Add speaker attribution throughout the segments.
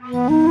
Speaker 1: ओम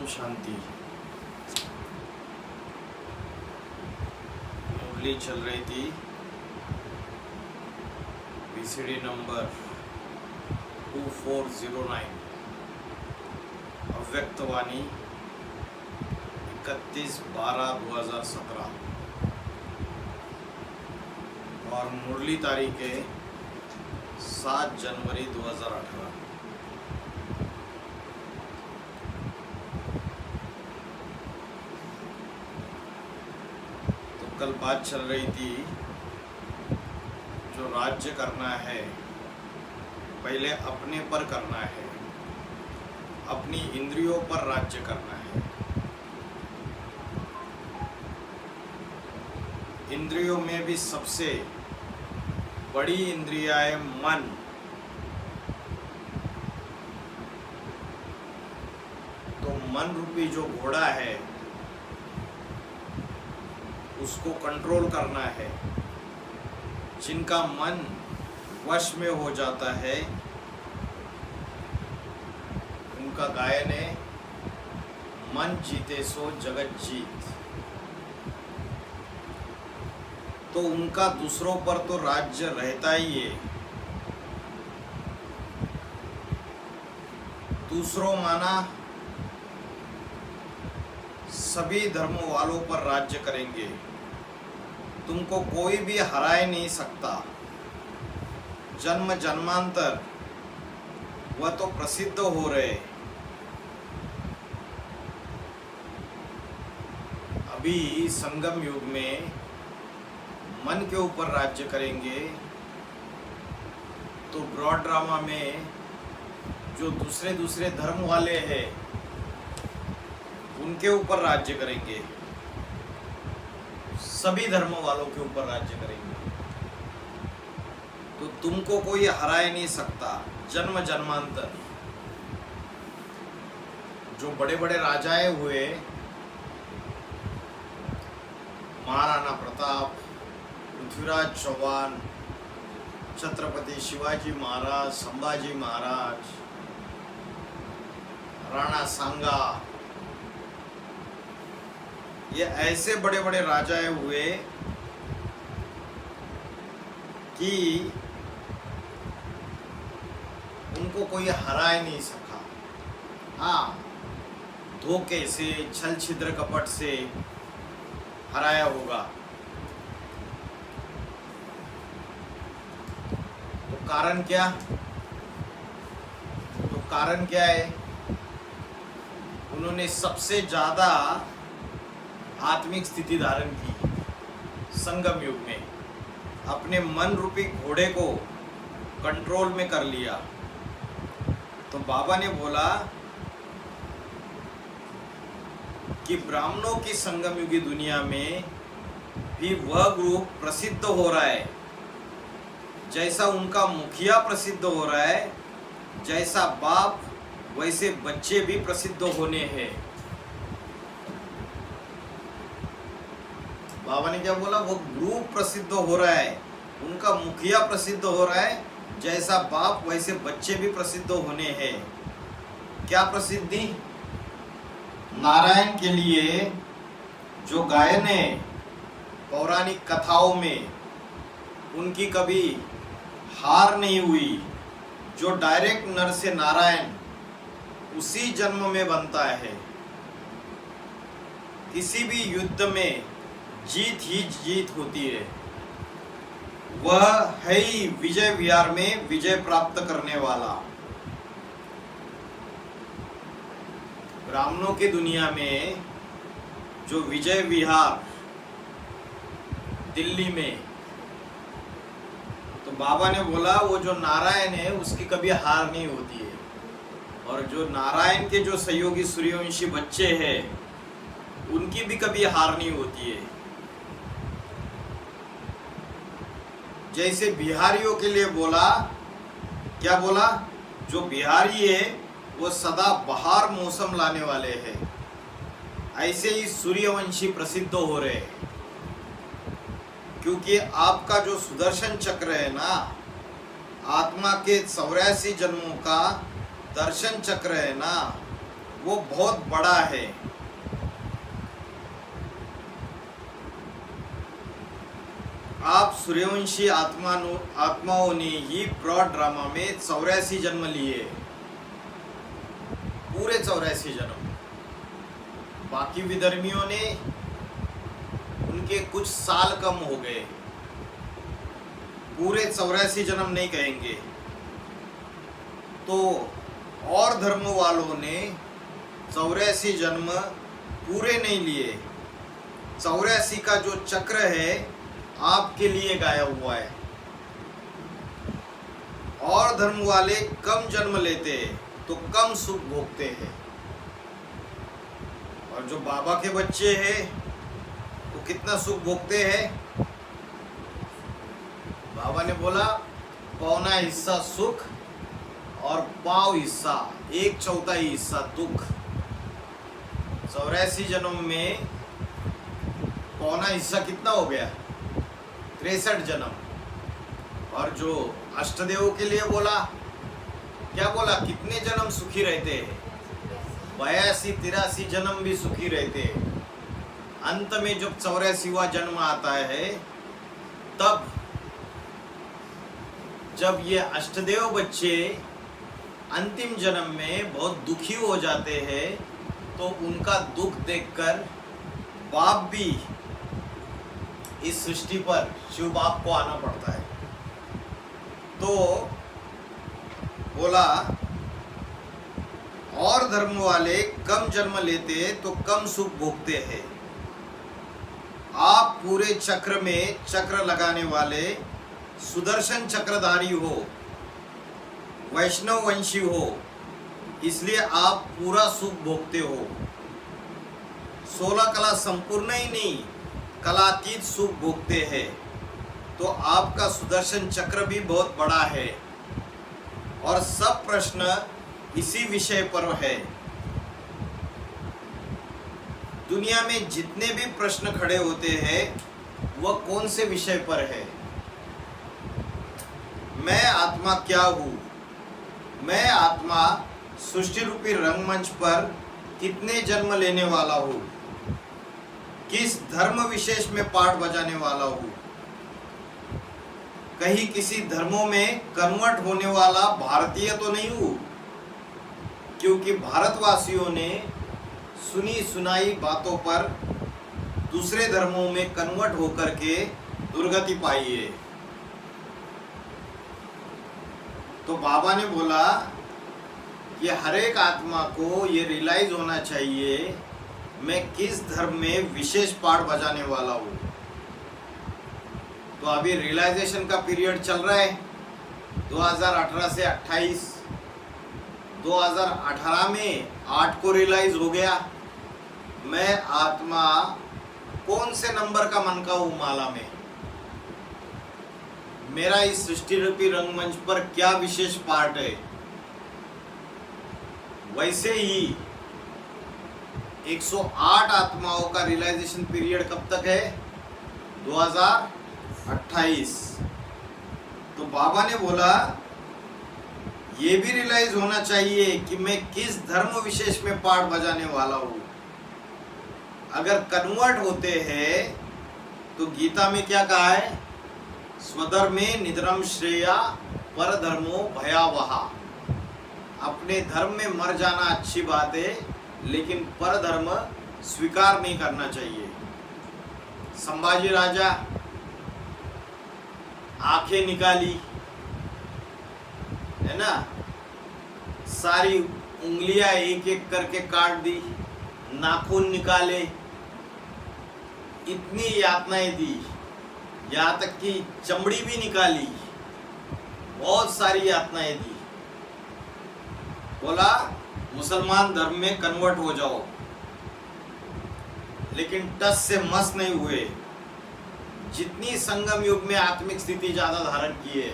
Speaker 1: शांति। मुरली चल रही थी, VCD नंबर 2409, अव्यक्तवाणी 31/12/2017 और मुरली तारीख है 7 जनवरी 2018। कल बात चल रही थी, जो राज्य करना है पहले अपने पर करना है, अपनी इंद्रियों पर राज्य करना है। इंद्रियों में भी सबसे बड़ी इंद्रिया है मन। तो मन रूपी जो घोड़ा है उसको कंट्रोल करना है। जिनका मन वश में हो जाता है उनका गायन है, मन जीते सो जगत जीत। तो उनका दूसरों पर तो राज्य रहता ही है। दूसरों माना सभी धर्मों वालों पर राज्य करेंगे, तुमको कोई भी हरा ही नहीं सकता। जन्म जन्मांतर वह तो प्रसिद्ध हो रहे। अभी संगम युग में मन के ऊपर राज्य करेंगे, तो ब्रॉड ड्रामा में जो दूसरे दूसरे धर्म वाले हैं उनके ऊपर राज्य करेंगे, सभी धर्मों वालों के ऊपर राज्य करेंगे। तो तुमको कोई हरा ही नहीं सकता। जन्म जन्मांतर जो बड़े बड़े राजाएं हुए, महाराणा प्रताप, पृथ्वीराज चौहान, छत्रपति शिवाजी महाराज, संभाजी महाराज, राणा सांगा, ये ऐसे बड़े बड़े राजाएं हुए कि उनको कोई हरा ही नहीं सका। हाँ, धोखे से, छल छिद्र कपट से हराया होगा। तो कारण क्या? तो कारण क्या है? उन्होंने सबसे ज़्यादा आत्मिक स्थिति धारण की संगम युग में, अपने मन रूपी घोड़े को कंट्रोल में कर लिया। तो बाबा ने बोला कि ब्राह्मणों की संगम युगी दुनिया में भी वह ग्रुप प्रसिद्ध हो रहा है, जैसा उनका मुखिया प्रसिद्ध हो रहा है, जैसा बाप वैसे बच्चे भी प्रसिद्ध होने हैं। बाबा ने क्या बोला? वो ग्रुप प्रसिद्ध हो रहा है, उनका मुखिया प्रसिद्ध हो रहा है, जैसा बाप वैसे बच्चे भी प्रसिद्ध होने हैं। क्या प्रसिद्धि? नारायण के लिए जो गायन है पौराणिक कथाओं में, उनकी कभी हार नहीं हुई। जो डायरेक्ट नर से नारायण उसी जन्म में बनता है। किसी भी युद्ध में जीत ही जीत होती है। वह है ही विजय विहार में विजय प्राप्त करने वाला। ब्राह्मणों की दुनिया में जो विजय विहार दिल्ली में, तो बाबा ने बोला वो जो नारायण है उसकी कभी हार नहीं होती है। और जो नारायण के जो सहयोगी सूर्यवंशी बच्चे हैं उनकी भी कभी हार नहीं होती है। जैसे बिहारियों के लिए बोला, क्या बोला? जो बिहारी है वो सदा बहार मौसम लाने वाले हैं। ऐसे ही सूर्यवंशी प्रसिद्ध हो रहे हैं, क्योंकि आपका जो सुदर्शन चक्र है ना, आत्मा के 84 जन्मों का दर्शन चक्र है ना, वो बहुत बड़ा है। आप सूर्यवंशी आत्माओं ने ही ब्रॉड ड्रामा में 84 जन्म लिए, पूरे 84 जन्म। बाकी विधर्मियों ने उनके कुछ साल कम हो गए, पूरे 84 जन्म नहीं कहेंगे। तो और धर्म वालों ने 84 जन्म पूरे नहीं लिए। 84 का जो चक्र है आपके लिए गाया हुआ है। और धर्म वाले कम जन्म लेते हैं तो कम सुख भोगते हैं। और जो बाबा के बच्चे हैं तो कितना सुख भोगते हैं? बाबा ने बोला पौना हिस्सा सुख और पाव हिस्सा, 1/4 हिस्सा दुख। 84 जन्म में पौना हिस्सा कितना हो गया? 63 जन्म। और जो अष्टदेव के लिए बोला, क्या बोला? कितने जन्म सुखी रहते हैं? 82-83 जन्म भी सुखी रहते हैं। अंत में जब 84वां जन्म आता है, तब जब ये अष्टदेव बच्चे अंतिम जन्म में बहुत दुखी हो जाते हैं, तो उनका दुख देखकर बाप भी इस सृष्टि पर शिव बाप को आना पड़ता है। तो बोला और धर्म वाले कम जन्म लेते तो कम सुख भोगते हैं। आप पूरे चक्र में चक्र लगाने वाले सुदर्शन चक्रधारी हो, वैष्णव वंशी हो, इसलिए आप पूरा सुख भोगते हो। 16 कला संपूर्ण ही नहीं, कलातीत सुख भोगते हैं। तो आपका सुदर्शन चक्र भी बहुत बड़ा है। और सब प्रश्न इसी विषय पर है। दुनिया में जितने भी प्रश्न खड़े होते हैं वह कौन से विषय पर है? मैं आत्मा क्या हूँ? मैं आत्मा सृष्टि रूपी रंगमंच पर कितने जन्म लेने वाला हूँ? किस धर्म विशेष में पाठ बजाने वाला हूँ? कहीं किसी धर्मों में कन्वर्ट होने वाला भारतीय तो नहीं हूँ, क्योंकि भारतवासियों ने सुनी सुनाई बातों पर दूसरे धर्मों में कन्वर्ट होकर के दुर्गति पाई है। तो बाबा ने बोला कि हर एक आत्मा को ये रियलाइज होना चाहिए मैं किस धर्म में विशेष पाठ बजाने वाला हूँ। तो अभी रियलाइजेशन का पीरियड चल रहा है 2018 से 28। 2018 में 8 को रियलाइज हो गया मैं आत्मा कौन से नंबर का मन का हूँ माला में, मेरा इस सृष्टि रूपी रंगमंच पर क्या विशेष पार्ट है। वैसे ही 108 आत्माओं का रियलाइजेशन पीरियड कब तक है 2028। तो बाबा ने बोला ये भी रियलाइज होना चाहिए कि मैं किस धर्म विशेष में पाठ बजाने वाला हूँ। अगर कन्वर्ट होते हैं तो गीता में क्या कहा है, स्वधर्मे निधनम श्रेया पर धर्मो भयावहा। अपने धर्म में मर जाना अच्छी बात है लेकिन पर धर्म स्वीकार नहीं करना चाहिए। संभाजी राजा आंखें निकाली है ना, सारी उंगलियां एक एक करके काट दी, नाखून निकाले, इतनी यातनाएं दी, यहाँ तक कि चमड़ी भी निकाली, बहुत सारी यातनाएं दी। बोला मुसलमान धर्म में कन्वर्ट हो जाओ, लेकिन टस से मस नहीं हुए। जितनी संगम युग में आत्मिक स्थिति ज्यादा धारण की है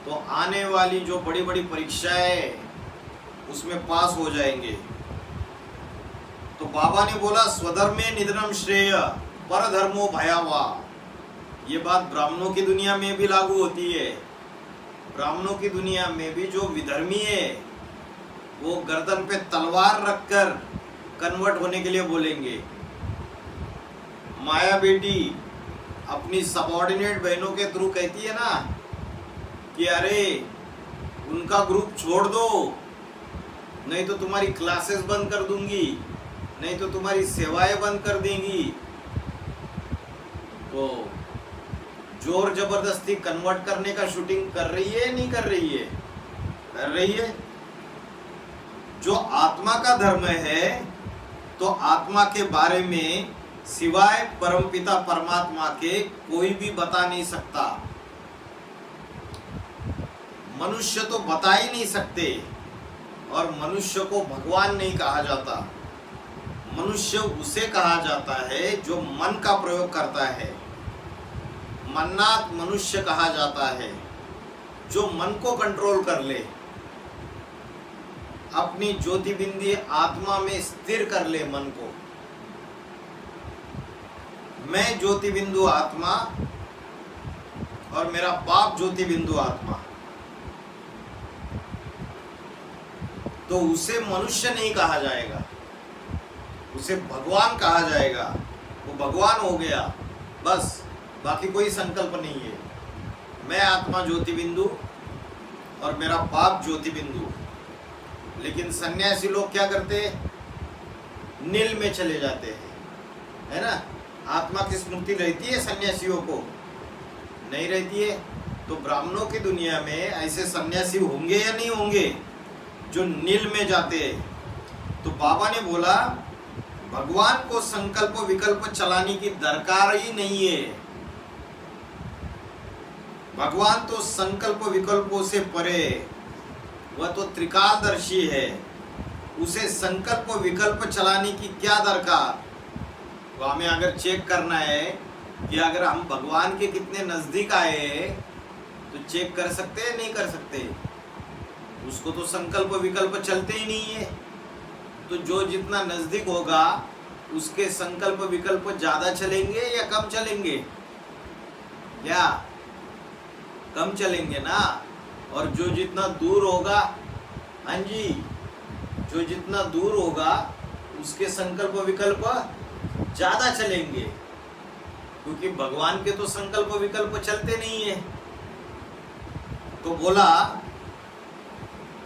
Speaker 1: तो आने वाली जो बड़ी बड़ी परीक्षाएं उसमें पास हो जाएंगे। तो बाबा ने बोला स्वधर्मे निधनम श्रेय पर धर्मो भयावह। ये बात ब्राह्मणों की दुनिया में भी लागू होती है। ब्राह्मणों की दुनिया में भी जो विधर्मी है वो गर्दन पे तलवार रखकर कन्वर्ट होने के लिए बोलेंगे। माया बेटी अपनी सबऑर्डिनेट बहनों के थ्रू कहती है ना कि अरे उनका ग्रुप छोड़ दो, नहीं तो तुम्हारी क्लासेस बंद कर दूंगी, नहीं तो तुम्हारी सेवाएं बंद कर देंगी। तो जोर जबरदस्ती कन्वर्ट करने का शूटिंग कर रही है नहीं कर रही है? कर रही है। जो आत्मा का धर्म है तो आत्मा के बारे में सिवाय परमपिता परमात्मा के कोई भी बता नहीं सकता। मनुष्य तो बता ही नहीं सकते और मनुष्य को भगवान नहीं कहा जाता। मनुष्य उसे कहा जाता है जो मन का प्रयोग करता है। मन्नात मनुष्य कहा जाता है जो मन को कंट्रोल कर ले, अपनी ज्योतिबिंदी आत्मा में स्थिर कर ले मन को। मैं ज्योतिबिंदु आत्मा और मेरा बाप ज्योतिबिंदु आत्मा, तो उसे मनुष्य नहीं कहा जाएगा, उसे भगवान कहा जाएगा। वो भगवान हो गया बस, बाकी कोई संकल्प नहीं है। मैं आत्मा ज्योतिबिंदु और मेरा बाप ज्योतिबिंदु। लेकिन सन्यासी लोग क्या करते हैं, नील में चले जाते हैं, है ना। आत्मा की स्मृति रहती है सन्यासियों को? नहीं रहती है। तो ब्राह्मणों की दुनिया में ऐसे सन्यासी होंगे या नहीं होंगे जो नील में जाते हैं? तो बाबा ने बोला भगवान को संकल्प विकल्प चलाने की दरकार ही नहीं है। भगवान तो संकल्प विकल्पों से परे, वह तो त्रिकालदर्शी है। उसे संकल्प विकल्प चलाने की क्या दरकार? तो हमें अगर चेक करना है कि अगर हम भगवान के कितने नजदीक आए तो चेक कर सकते हैं नहीं कर सकते? उसको तो संकल्प विकल्प चलते ही नहीं है। तो जो जितना नजदीक होगा उसके संकल्प विकल्प ज्यादा चलेंगे या कम चलेंगे? या कम चलेंगे ना। और जो जितना दूर होगा, हाँ जी, जो जितना दूर होगा उसके संकल्प विकल्प ज्यादा चलेंगे, क्योंकि भगवान के तो संकल्प विकल्प चलते नहीं है। तो बोला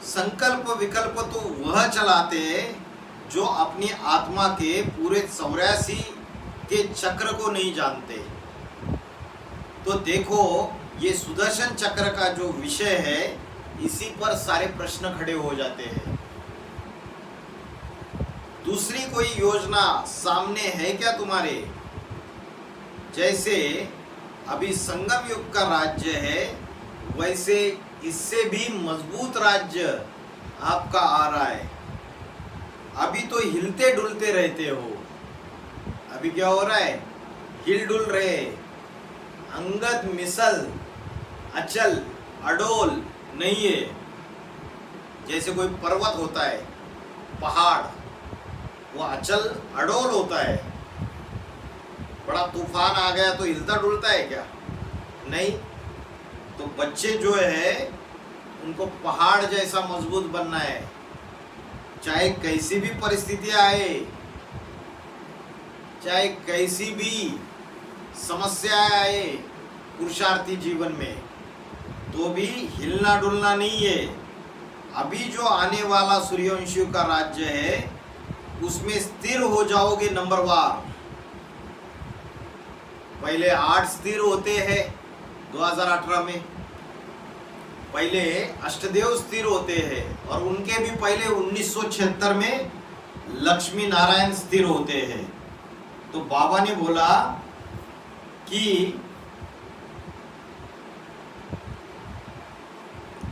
Speaker 1: संकल्प विकल्प तो वह चलाते जो अपनी आत्मा के पूरे 84 के चक्र को नहीं जानते। तो देखो ये सुदर्शन चक्र का जो विषय है, इसी पर सारे प्रश्न खड़े हो जाते हैं। दूसरी कोई योजना सामने है क्या तुम्हारे? जैसे अभी संगम युग का राज्य है, वैसे इससे भी मजबूत राज्य आपका आ रहा है। अभी तो हिलते डुलते रहते हो। अभी क्या हो रहा है? हिल डुल रहे, अंगद मिसल अचल अडोल नहीं है। जैसे कोई पर्वत होता है, पहाड़, वो अचल अडोल होता है। बड़ा तूफान आ गया तो हिलता डुलता है क्या? नहीं। तो बच्चे जो है उनको पहाड़ जैसा मजबूत बनना है, चाहे कैसी भी परिस्थितियां आए, चाहे कैसी भी समस्याएं आए पुरुषार्थी जीवन में, तो भी हिलना डुलना नहीं है। अभी जो आने वाला सूर्यवंशियों का राज्य है उसमें स्थिर हो जाओगे नंबरवार। पहले 8 स्थिर होते हैं 2018 में, पहले अष्टदेव स्थिर होते हैं, और उनके भी पहले 1976 में लक्ष्मी नारायण स्थिर होते हैं। तो बाबा ने बोला कि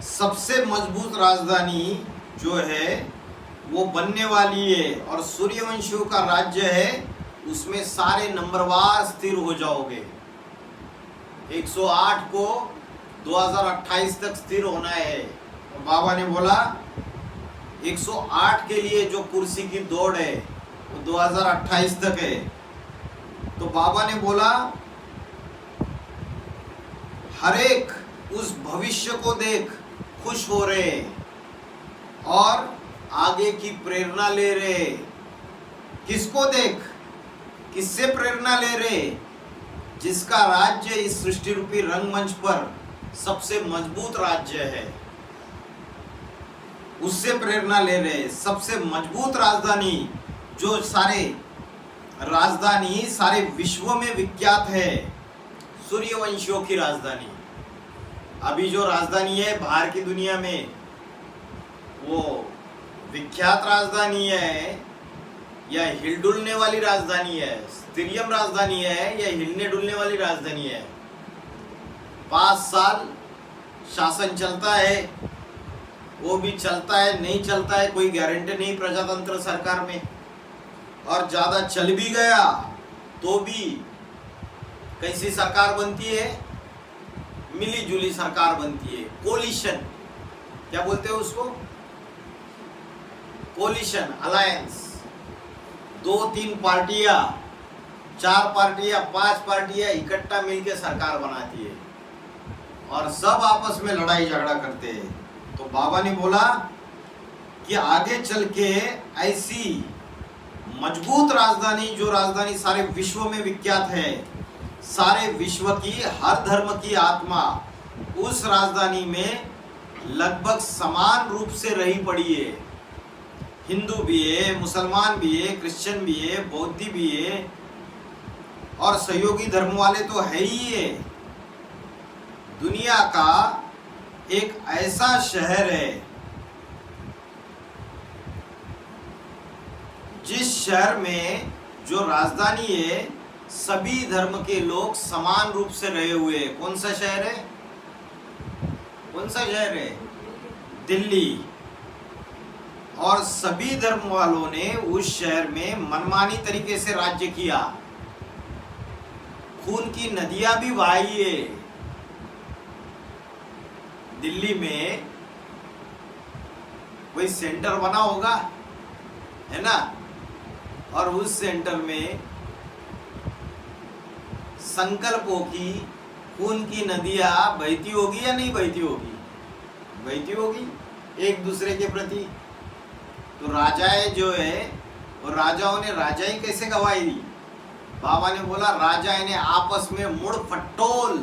Speaker 1: सबसे मजबूत राजधानी जो है वो बनने वाली है, और सूर्यवंशियों का राज्य है उसमें सारे नंबरवार स्थिर हो जाओगे। 108 को 2028 तक स्थिर होना है। और बाबा ने बोला 108 के लिए जो कुर्सी की दौड़ है वो 2028 तक है। तो बाबा ने बोला हर एक उस भविष्य को देख खुश हो रहे और आगे की प्रेरणा ले रहे। किसको देख, किससे प्रेरणा ले रहे? जिसका राज्य इस सृष्टि रूपी रंगमंच पर सबसे मजबूत राज्य है, उससे प्रेरणा ले रहे। सबसे मजबूत राजधानी जो सारे विश्व में विख्यात है, सूर्यवंशियों की राजधानी। अभी जो राजधानी है बाहर की दुनिया में, वो विख्यात राजधानी है या हिलडुलने वाली राजधानी है? स्थिरियम राजधानी है या हिलने डुलने वाली राजधानी है? 5 साल शासन चलता है, वो भी चलता है नहीं चलता है कोई गारंटी नहीं प्रजातंत्र सरकार में। और ज़्यादा चल भी गया तो भी कैसी सरकार बनती है? मिली जुली सरकार बनती है। कोलिशन, क्या बोलते हैं उसको? Collision, alliance. 2-3 पार्टियां, 4 पार्टियां, 5 पार्टियां इकट्ठा मिलकर सरकार बनाती है और सब आपस में लड़ाई झगड़ा करते हैं। तो बाबा ने बोला कि आगे चल के ऐसी मजबूत राजधानी, जो राजधानी सारे विश्व में विख्यात है, सारे विश्व की हर धर्म की आत्मा उस राजधानी में लगभग समान रूप से रही पड़ी है। हिंदू भी है, मुसलमान भी है, क्रिश्चियन भी है, बौद्धी भी है, और सहयोगी धर्म वाले तो है ही है। दुनिया का एक ऐसा शहर है जिस शहर में जो राजधानी है सभी धर्म के लोग समान रूप से रहे हुए। कौन सा शहर है? कौन सा शहर है? दिल्ली। और सभी धर्म वालों ने उस शहर में मनमानी तरीके से राज्य किया। खून की नदियां भी बहाई है। दिल्ली में कोई सेंटर बना होगा, है ना? और उस सेंटर में संकल्पों की, खून की नदियां बहती होगी या नहीं बहती होगी? बहती होगी एक दूसरे के प्रति। तो राजाएं जो है, वो राजाओं ने राजाई कैसे गवाई दी? बाबा ने बोला राजाएं ने आपस में मुड़ फटोल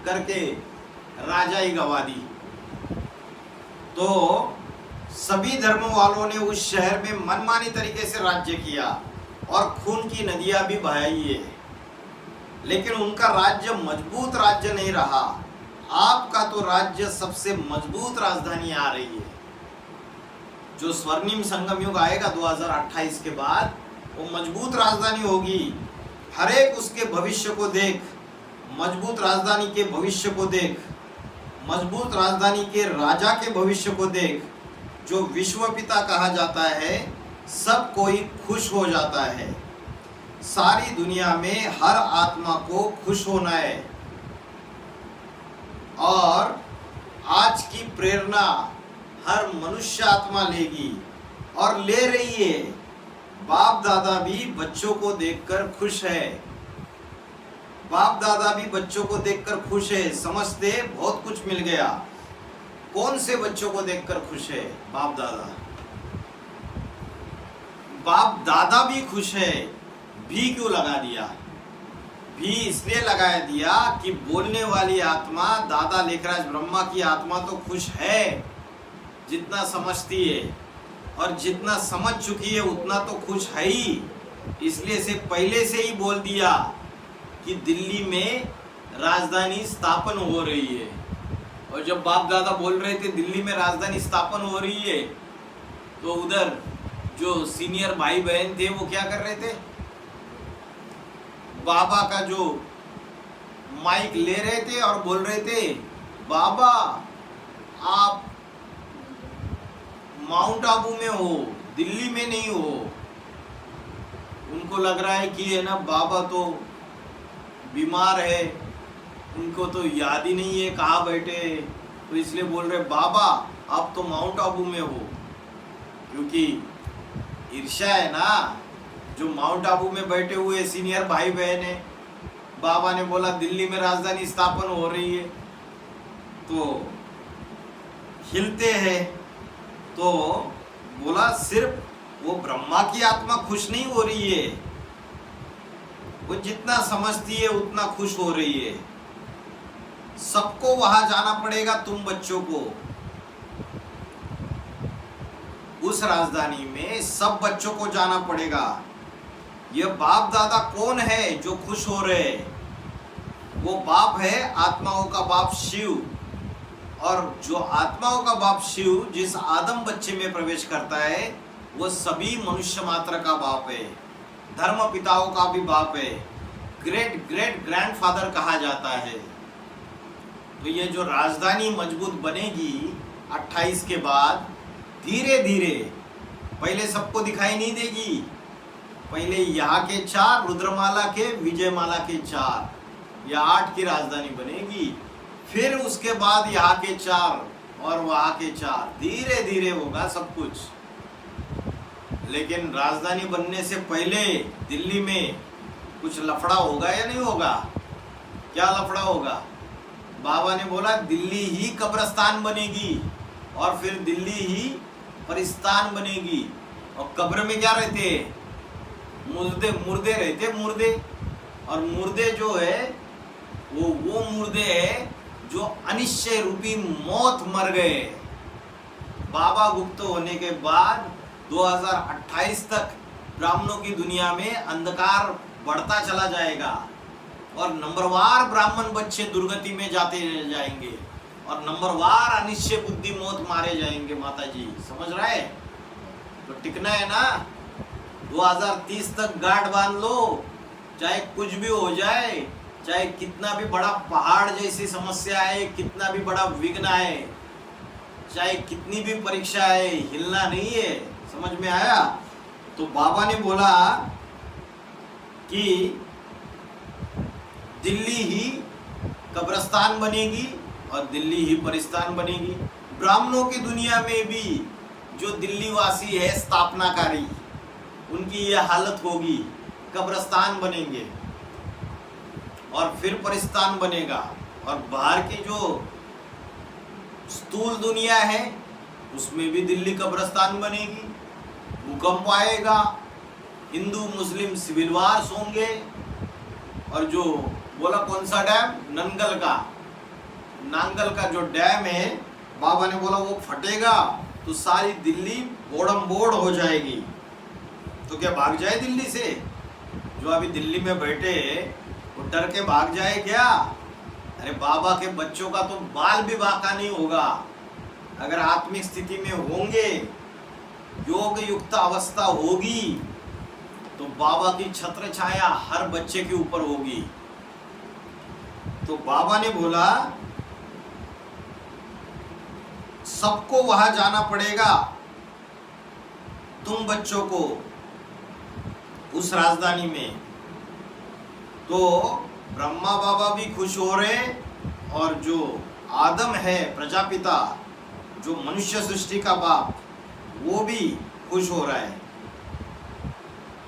Speaker 1: करके राजाई गवा दी। तो सभी धर्म वालों ने उस शहर में मनमानी तरीके से राज्य किया और खून की नदियां भी बहाई है, लेकिन उनका राज्य मजबूत राज्य नहीं रहा। आपका तो राज्य सबसे मजबूत राजधानी आ रही है। जो स्वर्णिम संगम युग आएगा 2028 के बाद, वो मजबूत राजधानी होगी। हर एक उसके भविष्य को देख, मजबूत राजधानी के भविष्य को देख, मजबूत राजधानी के राजा के भविष्य को देख। जो विश्व पिता कहा जाता है, सब कोई खुश हो जाता है। सारी दुनिया में हर आत्मा को खुश होना है। और आज की प्रेरणा हर मनुष्य आत्मा लेगी और ले रही है। बाप दादा भी बच्चों को देखकर खुश है। बाप दादा भी बच्चों को देखकर खुश है, समझते बहुत कुछ मिल गया। कौन से बच्चों को देखकर खुश है? बाप दादा। बाप दादा भी खुश है। भी क्यों लगा दिया? भी इसलिए लगा दिया कि बोलने वाली आत्मा, दादा लेखराज ब्रह्मा की आत्मा तो खुश है जितना समझती है, और जितना समझ चुकी है उतना तो खुश है ही। इसलिए से पहले से ही बोल दिया कि दिल्ली में राजधानी स्थापन हो रही है। और जब बाप दादा बोल रहे थे दिल्ली में राजधानी स्थापन हो रही है, तो उधर जो सीनियर भाई बहन थे वो क्या कर रहे थे? बाबा का जो माइक ले रहे थे और बोल रहे थे, बाबा आप माउंट आबू में हो, दिल्ली में नहीं हो। उनको लग रहा है कि है ना, बाबा तो बीमार है, उनको तो याद ही नहीं है कहाँ बैठे, तो इसलिए बोल रहे बाबा आप तो माउंट आबू में हो। क्योंकि ईर्ष्या है ना, जो माउंट आबू में बैठे हुए सीनियर भाई बहन है। बाबा ने बोला दिल्ली में राजधानी स्थापन हो रही है, तो हिलते हैं। तो बोला सिर्फ वो ब्रह्मा की आत्मा खुश नहीं हो रही है, वो जितना समझती है उतना खुश हो रही है। सबको वहां जाना पड़ेगा, तुम बच्चों को। उस राजधानी में सब बच्चों को जाना पड़ेगा। ये बाप दादा कौन है जो खुश हो रहे? वो बाप है, आत्माओं का बाप शिव। और जो आत्माओं का बाप शिव जिस आदम बच्चे में प्रवेश करता है, वो सभी मनुष्य मात्र का बाप है, धर्म पिताओं का भी बाप है, ग्रेट ग्रेट ग्रैंडफादर कहा जाता है। तो ये जो राजधानी मजबूत बनेगी 28 के बाद, धीरे धीरे, पहले सबको दिखाई नहीं देगी। पहले यहाँ के 4, रुद्रमाला के, विजयमाला के 4 या 8 की राजधानी बनेगी। फिर उसके बाद यहाँ के 4 और वहाँ के 4, धीरे धीरे होगा सब कुछ। लेकिन राजधानी बनने से पहले दिल्ली में कुछ लफड़ा होगा या नहीं होगा? क्या लफड़ा होगा? बाबा ने बोला दिल्ली ही कब्रिस्तान बनेगी और फिर दिल्ली ही परिस्तान बनेगी। और कब्र में क्या रहते? मुर्दे रहते, मुर्दे। और मुर्दे जो है वो मुर्दे है जो अनिश्चय रूपी मौत मर गए। बाबा गुप्त होने के बाद 2028 तक ब्राह्मणों की दुनिया में अंधकार बढ़ता चला जाएगा और नंबरवार ब्राह्मण बच्चे दुर्गति में जाते जाएंगे और नंबरवार अनिश्चय बुद्धि मौत मारे जाएंगे। माता जी समझ रहा है? तो टिकना है ना। 2030 तक गांठ बांध लो, चाहे कुछ भी हो जाए, चाहे कितना भी बड़ा पहाड़ जैसी समस्या है, कितना भी बड़ा विघ्न है, चाहे कितनी भी परीक्षा है, हिलना नहीं है। समझ में आया? तो बाबा ने बोला कि दिल्ली ही कब्रिस्तान बनेगी और दिल्ली ही परिस्तान बनेगी। ब्राह्मणों की दुनिया में भी जो दिल्ली वासी है स्थापनाकारी, उनकी यह हालत होगी, कब्रिस्तान बनेंगे और फिर परिस्तान बनेगा। और बाहर की जो स्थूल दुनिया है उसमें भी दिल्ली कब्रिस्तान बनेगी। भूकंप आएगा, हिंदू मुस्लिम सिविल वार्स होंगे। और जो बोला कौन सा डैम? नंगल का, नांगल का जो डैम है, बाबा ने बोला वो फटेगा तो सारी दिल्ली बोड़म बोड़ हो जाएगी। तो क्या भाग जाए दिल्ली से? जो अभी दिल्ली में बैठे वो डर के भाग जाए क्या? अरे बाबा के बच्चों का तो बाल भी बाका नहीं होगा। अगर आत्मिक स्थिति में होंगे योग युक्त अवस्था होगी तो बाबा की छत्र छाया हर बच्चे के ऊपर होगी। तो बाबा ने बोला सबको वहां जाना पड़ेगा, तुम बच्चों को उस राजधानी में। तो ब्रह्मा बाबा भी खुश हो रहे और जो आदम है प्रजापिता, जो मनुष्य सृष्टि का बाप, वो भी खुश हो रहा है,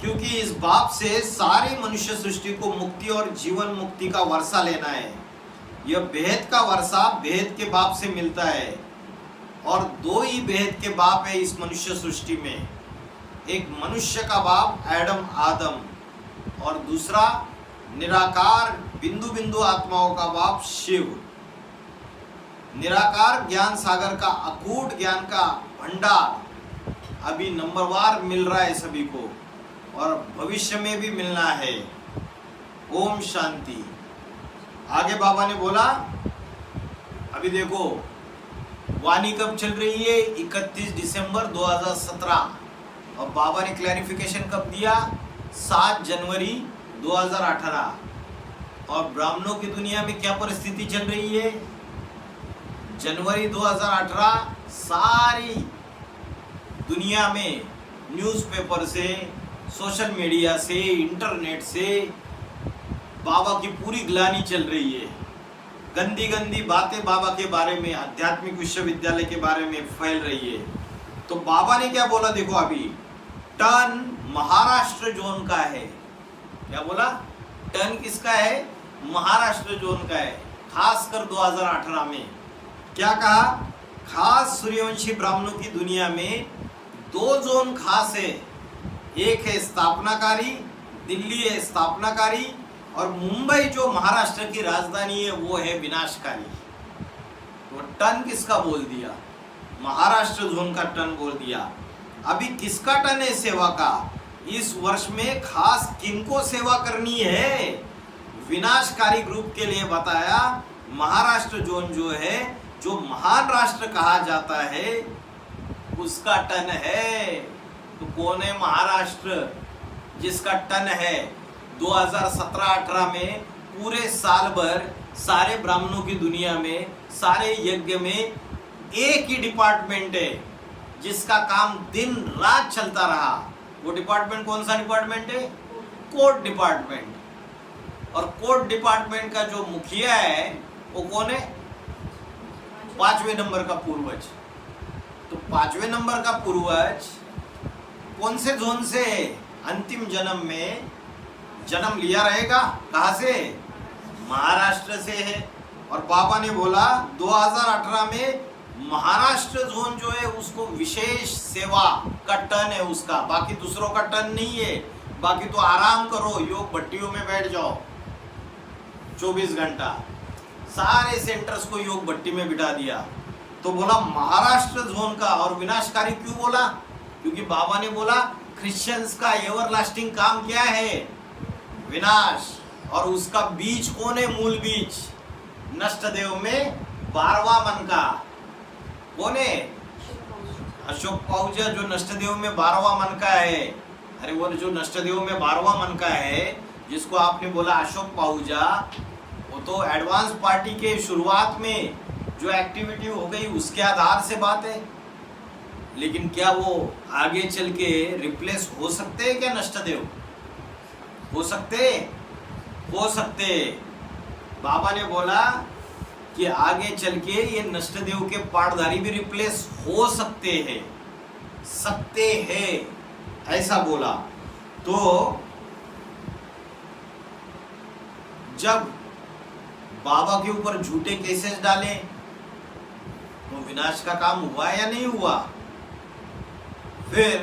Speaker 1: क्योंकि इस बाप से सारी मनुष्य सृष्टि को मुक्ति और जीवन मुक्ति का वर्षा लेना है। यह भेद का वर्षा भेद के बाप से मिलता है और दो ही भेद के बाप है इस मनुष्य सृष्टि में। एक मनुष्य का बाप एडम आदम और दूसरा निराकार बिंदु बिंदु आत्माओं का बाप शिव। निराकार ज्ञान सागर का अकूट ज्ञान का भंडार अभी नंबरवार मिल रहा है सभी को और भविष्य में भी मिलना है। ओम शांति। आगे बाबा ने बोला अभी देखो वाणी कब चल रही है, 31 दिसंबर 2017 और बाबा ने क्लैरिफिकेशन कब दिया, 7 जनवरी 2018। और ब्राह्मणों की दुनिया में क्या परिस्थिति चल रही है, जनवरी 2018 सारी दुनिया में न्यूज़पेपर से, सोशल मीडिया से, इंटरनेट से बाबा की पूरी ग्लानि चल रही है। गंदी गंदी बातें बाबा के बारे में, आध्यात्मिक विश्वविद्यालय के बारे में फैल रही है। तो बाबा ने क्या बोला देखो, अभी टर्न महाराष्ट्र जोन का है। क्या बोला, टर्न किसका है, महाराष्ट्र जोन का है। खासकर 2018 में क्या कहा, खास सूर्यवंशी ब्राह्मणों की दुनिया में 2 जोन खास है, एक है स्थापनाकारी, दिल्ली है स्थापनाकारी और मुंबई जो महाराष्ट्र की राजधानी है वो है विनाशकारी। तो टर्न किसका बोल दिया, महाराष्ट्र जोन का टर्न बोल दिया। अभी किसका टर्न है सेवा का, इस वर्ष में खास किनको सेवा करनी है, विनाशकारी ग्रुप के लिए बताया। महाराष्ट्र जोन जो है, जो महान राष्ट्र कहा जाता है, उसका टर्न है। तो कौन है महाराष्ट्र जिसका टर्न है 2017-18 में पूरे साल भर सारे ब्राह्मणों की दुनिया में, सारे यज्ञ में एक ही डिपार्टमेंट है जिसका काम दिन रात चलता रहा। वो डिपार्टमेंट कौन सा डिपार्टमेंट है, कोर्ट डिपार्टमेंट। और कोर्ट डिपार्टमेंट का जो मुखिया है वो कौन है, 5वें नंबर का पूर्वज। तो 5वें नंबर का पूर्वज कौन से जोन से, अंतिम जन्म में जन्म लिया रहेगा, कहां से, महाराष्ट्र से है। और बाबा ने बोला 2018 में महाराष्ट्र जोन जो है उसको विशेष सेवा का टर्न है उसका, बाकी दूसरों का टर्न नहीं है। बाकी तो आराम करो, योग भट्टियों में बैठ जाओ 24 घंटा। सारे सेंटर्स को योग भट्टी में बिठा दिया। तो बोला महाराष्ट्र जोन का। और विनाशकारी क्यों बोला, क्योंकि बाबा ने बोला क्रिश्चियंस का एवर लास्टिंग काम क्या है, विनाश। और उसका बीज कौन है, मूल बीज नष्टदेव में 12वां मन का कौन है, अशोक पाहुजा, जो नष्टदेव में 12वां मन का है। अरे वो जो नष्टदेव में 12वां मन का है, जिसको आपने बोला अशोक पाहुजा, वो तो एडवांस पार्टी के शुरुआत में जो एक्टिविटी हो गई उसके आधार से बात है। लेकिन क्या वो आगे चल के रिप्लेस हो सकते हैं क्या नष्टदेव, हो सकते, हो सकते। बाबा ने बोला कि आगे चल के ये नष्टदेव के पाठधारी भी रिप्लेस हो सकते हैं, सकते हैं, ऐसा बोला। तो जब बाबा के ऊपर झूठे केसेस डाले तो विनाश का काम हुआ या नहीं हुआ। फिर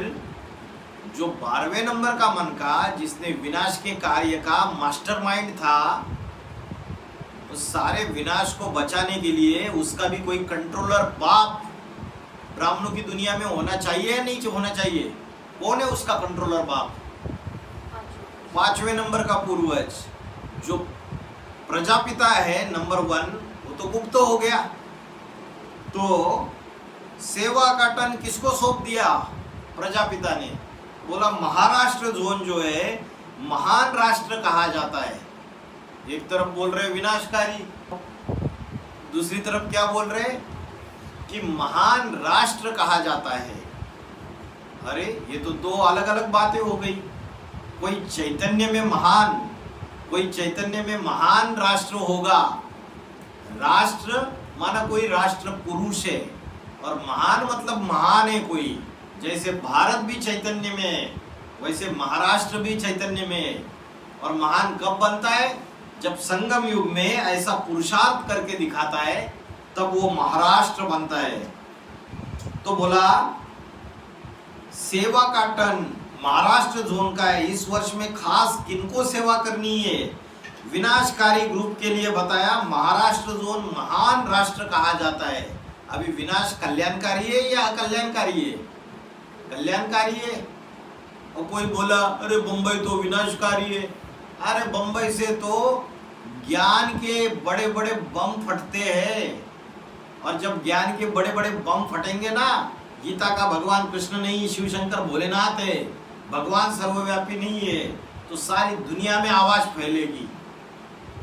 Speaker 1: जो 12वें नंबर का मन का, जिसने विनाश के कार्य का मास्टरमाइंड था, तो सारे विनाश को बचाने के लिए उसका भी कोई कंट्रोलर बाप ब्राह्मणों की दुनिया में होना चाहिए या नहीं होना चाहिए। कौन है उसका कंट्रोलर बाप, 5वें नंबर का पूर्वज जो प्रजापिता है नंबर 1, वो तो गुप्त हो गया। तो सेवा का टर्न किसको सौंप दिया, प्रजापिता ने बोला महाराष्ट्र जोन जो है महान राष्ट्र कहा जाता है। एक तरफ बोल रहे विनाशकारी, दूसरी तरफ क्या बोल रहे कि महान राष्ट्र कहा जाता है। अरे ये तो दो अलग अलग बातें हो गई। कोई चैतन्य में महान, कोई चैतन्य में महान राष्ट्र होगा। राष्ट्र माना कोई राष्ट्र पुरुष है और महान मतलब महान है कोई। जैसे भारत भी चैतन्य में है वैसे महाराष्ट्र भी चैतन्य में है। और महान कब बनता है? जब संगम युग में ऐसा पुरुषार्थ करके दिखाता है तब वो महाराष्ट्र बनता है। तो बोला सेवा का टन महाराष्ट्र जोन का है। इस वर्ष में खास किनको सेवा करनी है? विनाशकारी ग्रुप के लिए बताया महाराष्ट्र जोन महान राष्ट्र कहा जाता है। अभी विनाश कल्याणकारी है या अकल्याणकारी है? कल्याणकारी है। और कोई बोला अरे बंबई तो विनाशकारी है। अरे बंबई से तो ज्ञान के बड़े बड़े बम फटते हैं। और जब ज्ञान के बड़े बड़े बम फटेंगे ना, गीता का भगवान कृष्ण नहीं, शिव शंकर भोलेनाथ है, भगवान सर्वव्यापी नहीं है, तो सारी दुनिया में आवाज फैलेगी।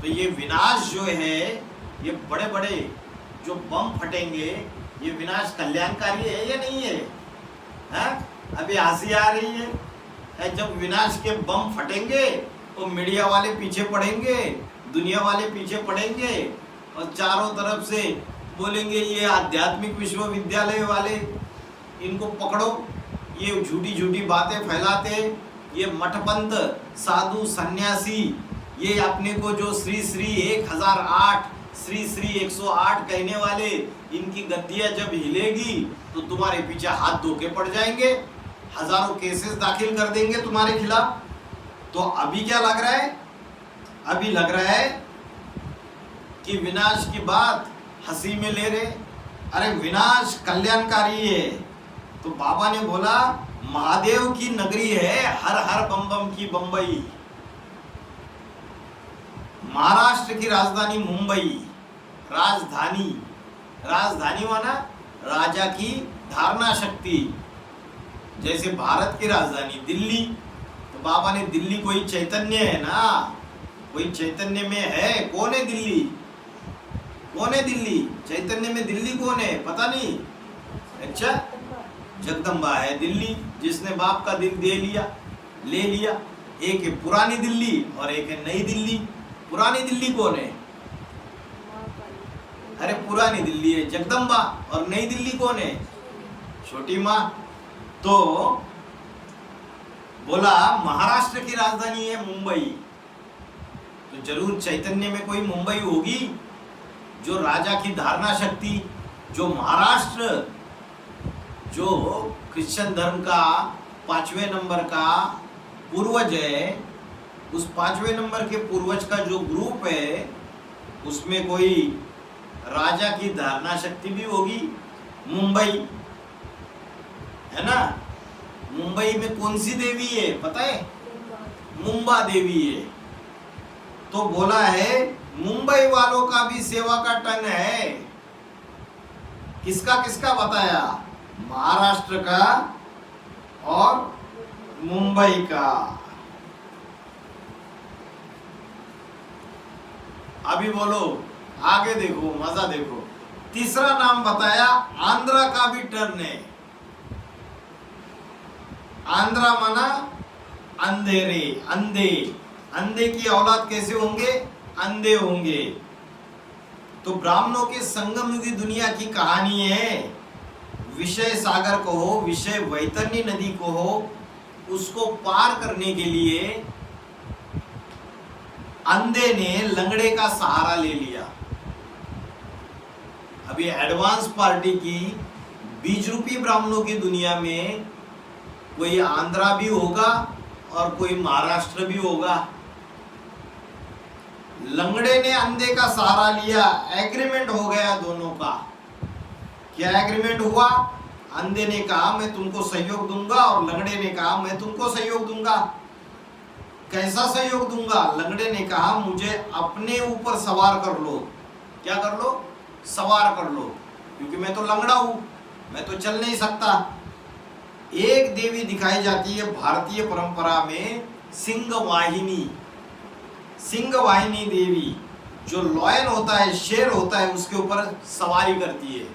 Speaker 1: तो ये विनाश जो है, ये बड़े बड़े जो बम फटेंगे, ये विनाश कल्याणकारी है या नहीं है? अभी हंसी आ रही है। जब विनाश के बम फटेंगे तो मीडिया वाले पीछे पड़ेंगे, दुनिया वाले पीछे पड़ेंगे और चारों तरफ से बोलेंगे ये आध्यात्मिक विश्वविद्यालय वाले, इनको पकड़ो, ये झूठी झूठी बातें फैलाते, ये मठपंथ साधु सन्यासी, ये अपने को जो श्री श्री 1008 श्री श्री 108 कहने वाले, इनकी गद्दियां जब हिलेगी तो तुम्हारे पीछे हाथ धो के पड़ जाएंगे, हजारों केसेस दाखिल कर देंगे तुम्हारे खिलाफ। तो अभी क्या लग रहा है? अभी लग रहा है कि विनाश की बात हंसी में ले रहे। अरे विनाश कल्याणकारी है। तो बाबा ने बोला महादेव की नगरी है, हर हर बम बम की बंबई। महाराष्ट्र की राजधानी मुंबई, राजधानी, राजधानी माना राजा की धारणा शक्ति। जैसे भारत की राजधानी दिल्ली, तो बाबा ने दिल्ली कोई चैतन्य है ना, कोई चैतन्य में है। कौन है दिल्ली? कौन है दिल्ली? चैतन्य में दिल्ली कौन है पता नहीं? अच्छा, जगदम्बा है दिल्ली, जिसने बाप का दिल दे लिया, ले लिया। एक है पुरानी दिल्ली और एक है नई दिल्ली। पुरानी दिल्ली कौन है? अरे पुरानी दिल्ली है जगदम्बा, और नई दिल्ली कौन है? छोटी माँ। तो बोला महाराष्ट्र की राजधानी है मुंबई, तो जरूर चैतन्य में कोई मुंबई होगी, जो राजा की धारणा शक्ति, जो महाराष्ट्र, जो क्रिश्चियन धर्म का 5वें नंबर का पूर्वज है, उस 5वें नंबर के पूर्वज का जो ग्रुप है उसमें कोई राजा की धारणा शक्ति भी होगी। मुंबई है ना, मुंबई में कौन सी देवी है पता है? मुंबा देवी है। तो बोला है मुंबई वालों का भी सेवा का टन है। किसका किसका बताया? महाराष्ट्र का और मुंबई का। अभी बोलो, आगे देखो, मजा देखो। तीसरा नाम बताया आंध्रा का भी टर्न है। आंध्रा माना अंधेरे, अंधे, अंधे की औलाद कैसे होंगे? अंधे होंगे। तो ब्राह्मणों के संगम युगी दुनिया की कहानी है। विषय सागर को हो, विषय वैतरणी नदी को हो, उसको पार करने के लिए अंधे ने लंगड़े का सहारा ले लिया। अभी एडवांस पार्टी की बीज रूपी ब्राह्मणों की दुनिया में कोई आंध्रा भी होगा और कोई महाराष्ट्र भी होगा। लंगड़े ने अंधे का सहारा लिया, एग्रीमेंट हो गया दोनों का। क्या एग्रीमेंट हुआ? अंधे ने कहा मैं तुमको सहयोग दूंगा और लंगड़े ने कहा मैं तुमको सहयोग दूंगा। कैसा सहयोग दूंगा? लंगड़े ने कहा मुझे अपने ऊपर सवार कर लो। क्या कर लो? सवार कर लो, क्योंकि मैं तो लंगड़ा हूं, मैं तो चल नहीं सकता। एक देवी दिखाई जाती है भारतीय परंपरा में, सिंह वाहिनी। सिंह वाहिनी देवी जो लॉयन होता है, शेर होता है, उसके ऊपर सवारी करती है।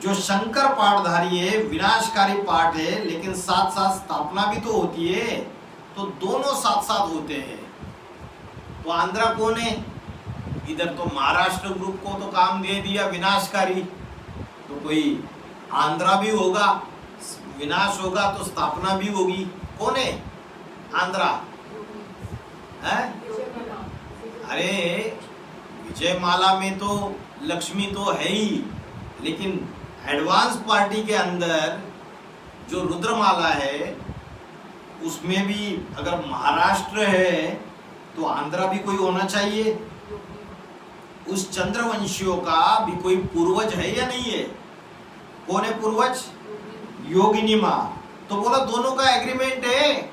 Speaker 1: जो शंकर पाठधारी है, विनाशकारी पाठ है, लेकिन साथ साथ स्थापना भी तो होती है, तो दोनों साथ साथ होते हैं। तो आंध्रा कौन है? इधर तो महाराष्ट्र ग्रुप को तो काम दे दिया विनाशकारी, तो कोई आंध्रा भी होगा, विनाश होगा तो स्थापना भी होगी। कौन है आंध्रा? है? अरे विजयमाला में तो लक्ष्मी तो है ही, लेकिन एडवांस पार्टी के अंदर जो रुद्रमाला है उसमें भी अगर महाराष्ट्र है तो आंध्रा भी कोई होना चाहिए। उस चंद्रवंशियों का भी कोई पूर्वज है या नहीं है? कौन है पूर्वज? योगिनी माँ। तो बोला दोनों का एग्रीमेंट है,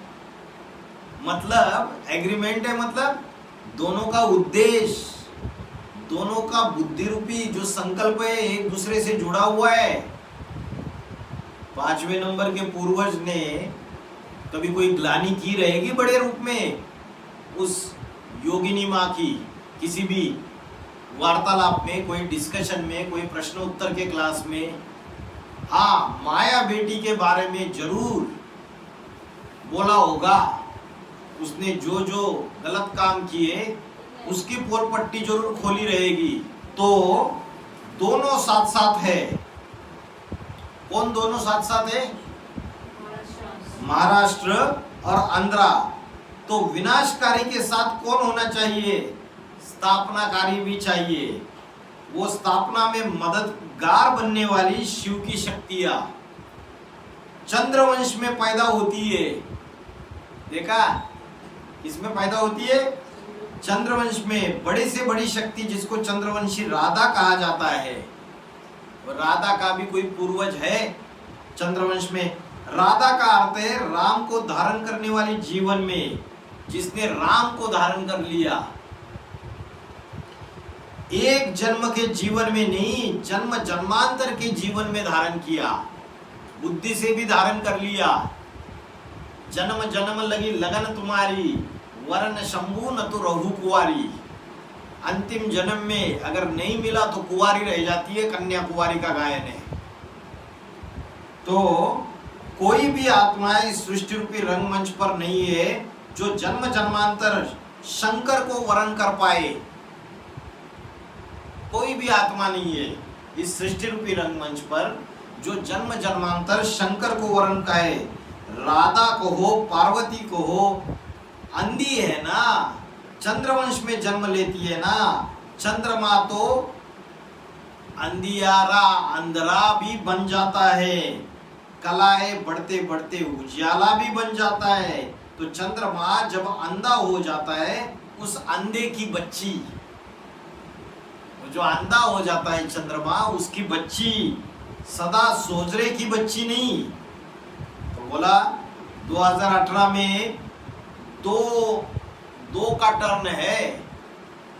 Speaker 1: मतलब एग्रीमेंट है मतलब दोनों का उद्देश्य, दोनों का बुद्धि रूपी जो संकल्प है एक दूसरे से जुड़ा हुआ है। 5वें नंबर के पूर्वज ने कभी कोई ग्लानि की रहेगी बड़े रूप में उस योगिनी माँ की? किसी भी वार्तालाप में, कोई डिस्कशन में, कोई प्रश्न उत्तर के क्लास में, हाँ माया बेटी के बारे में जरूर बोला होगा। उसने जो जो गलत काम किए उसकी पोल पट्टी जरूर खोली रहेगी। तो दोनों साथ साथ है। कौन दोनों साथ साथ है? महाराष्ट्र और आंध्रा। तो विनाशकारी के साथ कौन होना चाहिए? स्थापनाकारी भी चाहिए। वो स्थापना में मददगार बनने वाली शिव की शक्तियां चंद्रवंश में पैदा होती है। देखा किसमें पैदा होती है? चंद्रवंश में। बड़ी से बड़ी शक्ति जिसको चंद्रवंशी राधा कहा जाता है, और राधा का भी कोई पूर्वज है चंद्रवंश में। राधा का अर्थ है राम को धारण करने वाली जीवन में, जिसने राम को धारण कर लिया। एक जन्म के जीवन में नहीं, जन्म जन्मांतर के जीवन में धारण किया। बुद्धि से भी धारण कर लिया। जन्म जन्म लगी लगन तुम्हारी, वरन शंभू न तो रहु कुंवारी। अंतिम जन्म में अगर नहीं मिला तो कुंवारी रह जाती है, कन्या कुंवारी का गायन है। तो कोई भी आत्मा इस सृष्टि रूपी रंगमंच पर नहीं है जो जन्म जन्मांतर शंकर को वरण कर पाए। कोई भी आत्मा नहीं है इस सृष्टि रूपी रंगमंच पर जो जन्म जन्मांतर शंकर को वरण करे। राधा को हो, पार्वती को हो, अंधी है ना, चंद्रवंश में जन्म लेती है ना। चंद्रमा तो अंधियारा अंधरा भी बन जाता है, कलाएं बढ़ते बढ़ते उजाला भी बन जाता है। तो चंद्रमा जब अंधा हो जाता है, उस अंधे की बच्ची, जो अंधा हो जाता है चंद्रमा, उसकी बच्ची सदा सोजरे की बच्ची नहीं। तो बोला 2018 में दो का टर्न है।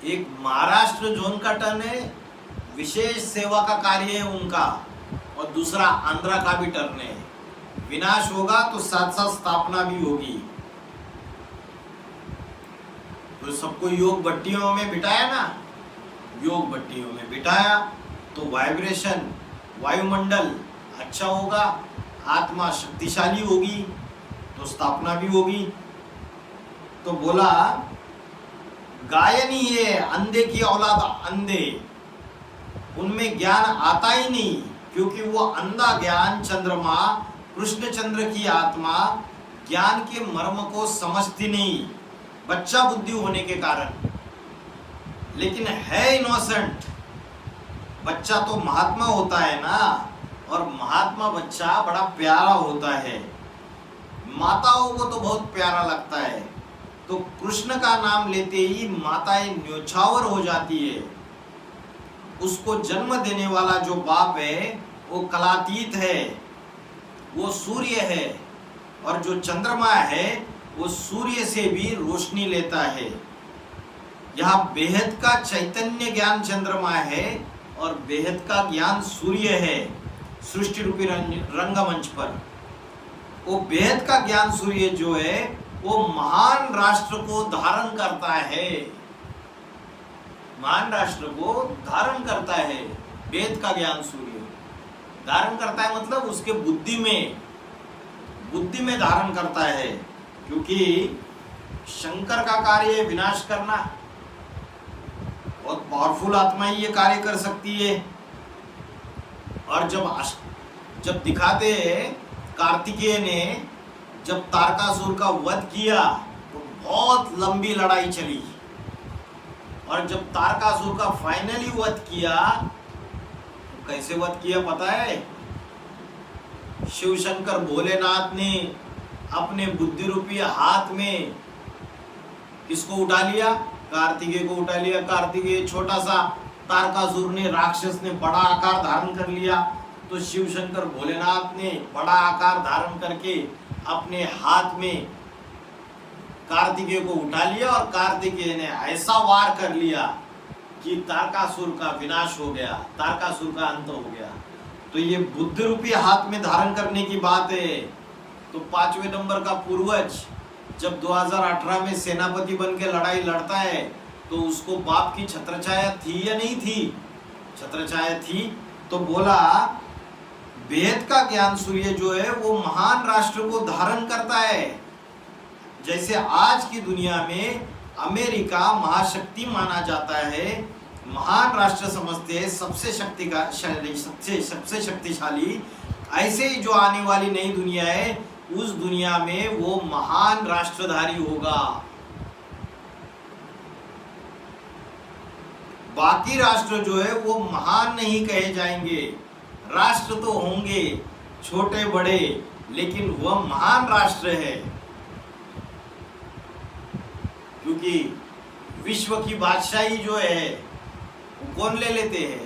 Speaker 1: एक महाराष्ट्र जोन का टर्न है, विशेष सेवा का कार्य है उनका, और दूसरा आंध्रा का भी टर्न है। विनाश होगा तो साथ साथ स्थापना भी होगी। तो सबको योग भट्टियों में बिठाया ना, योग भट्टियों में बिठाया तो वाइब्रेशन, वायुमंडल अच्छा होगा, आत्मा शक्तिशाली होगी, तो स्थापना भी होगी। तो बोला गायन ही है, अंधे की औलाद अंधे, उनमें ज्ञान आता ही नहीं, क्योंकि वो अंधा ज्ञान चंद्रमा, कृष्ण चंद्र की आत्मा ज्ञान के मर्म को समझती नहीं, बच्चा बुद्धि होने के कारण। लेकिन है इनोसेंट। बच्चा तो महात्मा होता है ना, और महात्मा बच्चा बड़ा प्यारा होता है, माताओं को तो बहुत प्यारा लगता है। तो कृष्ण का नाम लेते ही माताएं न्योछावर हो जाती है। उसको जन्म देने वाला जो बाप है वो कलातीत है, वो सूर्य है, और जो चंद्रमा है वो सूर्य से भी रोशनी लेता है। यहाँ बेहद का चैतन्य ज्ञान चंद्रमा है और बेहद का ज्ञान सूर्य है। सृष्टि रूपी रंगमंच पर। वो वेद का ज्ञान सूर्य जो है वो महान राष्ट्र को धारण करता है, महान राष्ट्र को धारण करता है। वेद का ज्ञान सूर्य धारण करता है मतलब उसके बुद्धि में धारण करता है, क्योंकि शंकर का कार्य विनाश करना, बहुत पावरफुल आत्मा ही ये कार्य कर सकती है। और जब दिखाते कार्तिकेय ने जब तारकासुर का वध किया तो बहुत लंबी लड़ाई चली, और जब तारकासुर का फाइनली वध किया तो कैसे वध किया पता है? शिव शंकर भोलेनाथ ने अपने बुद्धि रूपी हाथ में किसको उठा लिया? कार्तिकेय को उठा लिया। कार्तिकेय छोटा सा, तारकासुर ने, राक्षस ने बड़ा आकार धारण कर लिया, तो शिव शंकर भोलेनाथ ने बड़ा आकार धारण करके अपने हाथ में कार्तिकेय को उठा लिया, और कार्तिकेय ने ऐसा वार कर लिया कि तारकासुर का विनाश हो गया, तारकासुर का अंत हो गया। तो ये बुद्धि रूपी हाथ में धारण करने की बात है। तो 5वें नंबर का पूर्वज जब 2018 में सेनापति बन के लड़ाई लड़ता है तो उसको बाप की छत्रछाया थी या नहीं थी? छत्रछाया थी। तो बोला वेद का ज्ञान सूर्य जो है वो महान राष्ट्र को धारण करता है। जैसे आज की दुनिया में अमेरिका महाशक्ति माना जाता है, महान राष्ट्र समझते हैं, सबसे शक्तिशाली, ऐसे ही जो आने वाली नई दुनिया है उस दुनिया में वो महान राष्ट्रधारी होगा। बाकी राष्ट्र जो है वो महान नहीं कहे जाएंगे, राष्ट्र तो होंगे छोटे बड़े, लेकिन वह महान राष्ट्र है, क्योंकि विश्व की बादशाही जो है वो कौन ले लेते हैं?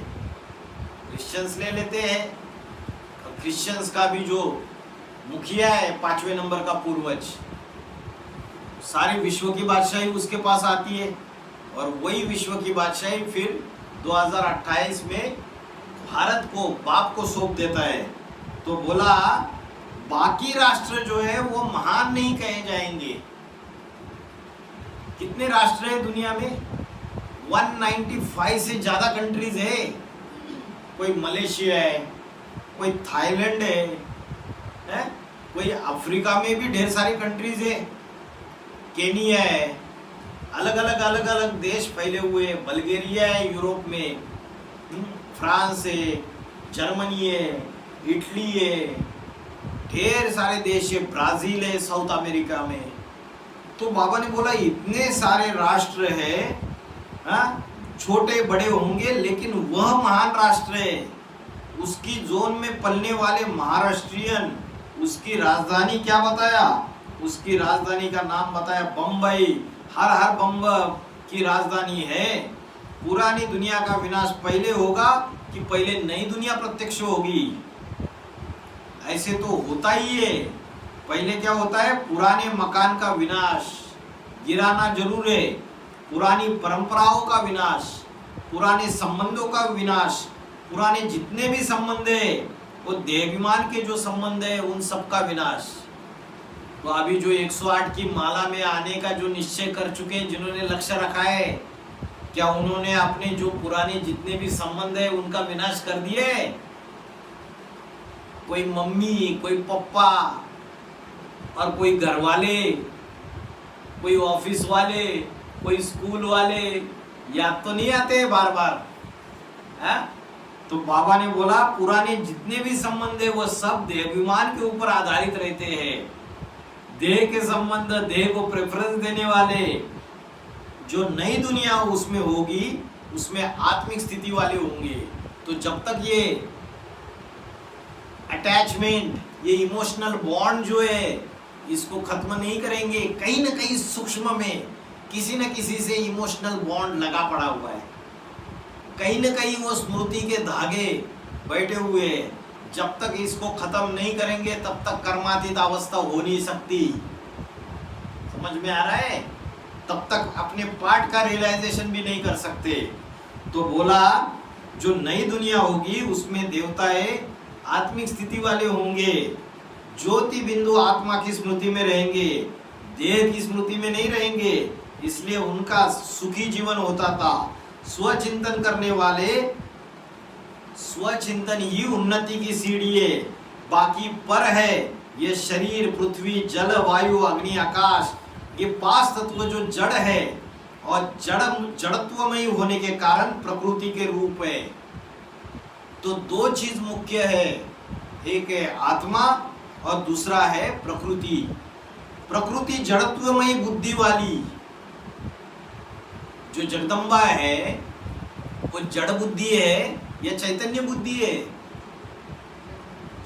Speaker 1: क्रिश्चियंस ले लेते हैं। क्रिश्चियंस का भी जो मुखिया है 5वें नंबर का पूर्वज, सारी विश्व की बादशाही उसके पास आती है, और वही विश्व की बादशाही फिर 2028 में भारत को, बाप को सौंप देता है। तो बोला बाकी राष्ट्र जो है वो महान नहीं कहे जाएंगे। कितने राष्ट्र है दुनिया में? 195 से ज्यादा कंट्रीज है। कोई मलेशिया है, कोई थाईलैंड है, कोई अफ्रीका में भी ढेर सारी कंट्रीज है, केनिया है, अलग अलग देश फैले हुए हैं। बल्गेरिया है यूरोप में, फ्रांस है, जर्मनी है, इटली है, ढेर सारे देश है, ब्राजील है साउथ अमेरिका में। तो बाबा ने बोला इतने सारे राष्ट्र है, छोटे बड़े होंगे लेकिन वह महान राष्ट्र है। उसकी जोन में पलने वाले महाराष्ट्रियन, उसकी राजधानी क्या बताया? उसकी राजधानी का नाम बताया बम्बई। हर बम्बई की राजधानी है। पुरानी दुनिया का विनाश पहले होगा कि पहले नई दुनिया प्रत्यक्ष होगी? ऐसे तो होता ही है। पहले क्या होता है? पुराने मकान का विनाश, गिराना जरूर है, पुरानी परंपराओं का विनाश, पुराने संबंधों का विनाश, पुराने जितने भी संबंध है वो देहाभिमान के जो संबंध है उन सब का विनाश। तो अभी जो 108 की माला में आने का जो निश्चय कर चुके हैं, जिन्होंने लक्ष्य रखा है, क्या उन्होंने अपने जो पुराने जितने भी संबंध है उनका विनाश कर दिए? कोई मम्मी, कोई पापा और कोई घर वाले, कोई ऑफिस वाले, कोई स्कूल वाले याद तो नहीं आते बार बार है? तो बाबा ने बोला पुराने जितने भी संबंध है वो सब देहाभिमान के ऊपर आधारित रहते हैं। देह के संबंध, देह को प्रेफरेंस देने वाले। जो नई दुनिया उसमें होगी उसमें आत्मिक स्थिति वाले होंगे। तो जब तक ये अटैचमेंट, ये इमोशनल बॉन्ड जो है इसको खत्म नहीं करेंगे, कहीं ना कहीं सूक्ष्म में किसी न किसी से इमोशनल बॉन्ड लगा पड़ा हुआ है, कहीं ना कहीं वो स्मृति के धागे बैठे हुए हैं। जब तक इसको खत्म नहीं करेंगे तब तक कर्मातीत अवस्था हो नहीं सकती। समझ में आ रहा है? तब तक अपने पार्ट का रियलाइजेशन भी नहीं कर सकते। तो बोला जो नई दुनिया होगी उसमें देवता है आत्मिक स्थिति वाले होंगे, ज्योति बिंदु आत्मा की स्मृति में रहेंगे, देह की स्मृति में नहीं रहेंगे, इसलिए उनका सुखी जीवन होता था। स्वचिंतन करने वाले, स्वचिंतन ही उन्नति की सीढ़ी है, बाकी पर है ये शरीर, पृथ्वी, जल, वायु, अग्नि, आकाश, ये पांच तत्व जो जड़ है और जड़त्वमय होने के कारण प्रकृति के रूप है। तो दो चीज मुख्य है, एक है आत्मा और दूसरा है प्रकृति। प्रकृति जड़त्वमयी बुद्धि वाली, जो जगदम्बा है वो जड़ बुद्धि है या चैतन्य बुद्धि है?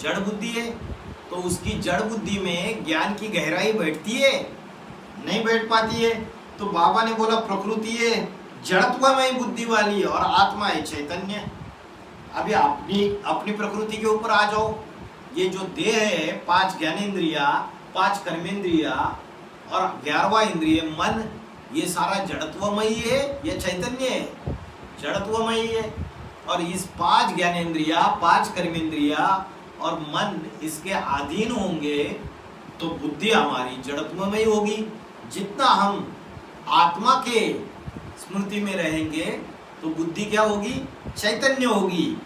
Speaker 1: जड़ बुद्धि है। तो उसकी जड़ बुद्धि में ज्ञान की गहराई बैठती है? नहीं बैठ पाती है। तो बाबा ने बोला प्रकृति है जड़त्वमय बुद्धि वाली और आत्मा है चैतन्य। अभी अपनी प्रकृति के ऊपर आ जाओ। ये जो देह है, 5 ज्ञानेंद्रिया, 5 कर्मेंद्रिया और 11वां इंद्रिय मन, ये सारा जड़त्वमयी है या चैतन्य है? जड़त्वमयी है। और इस 5 ज्ञानेंद्रिया, 5 कर्मेंद्रिया और मन इसके अधीन होंगे तो बुद्धि हमारी जड़त्वमयी होगी। जितना हम आत्मा के स्मृति में रहेंगे तो बुद्धि क्या होगी? चैतन्य होगी।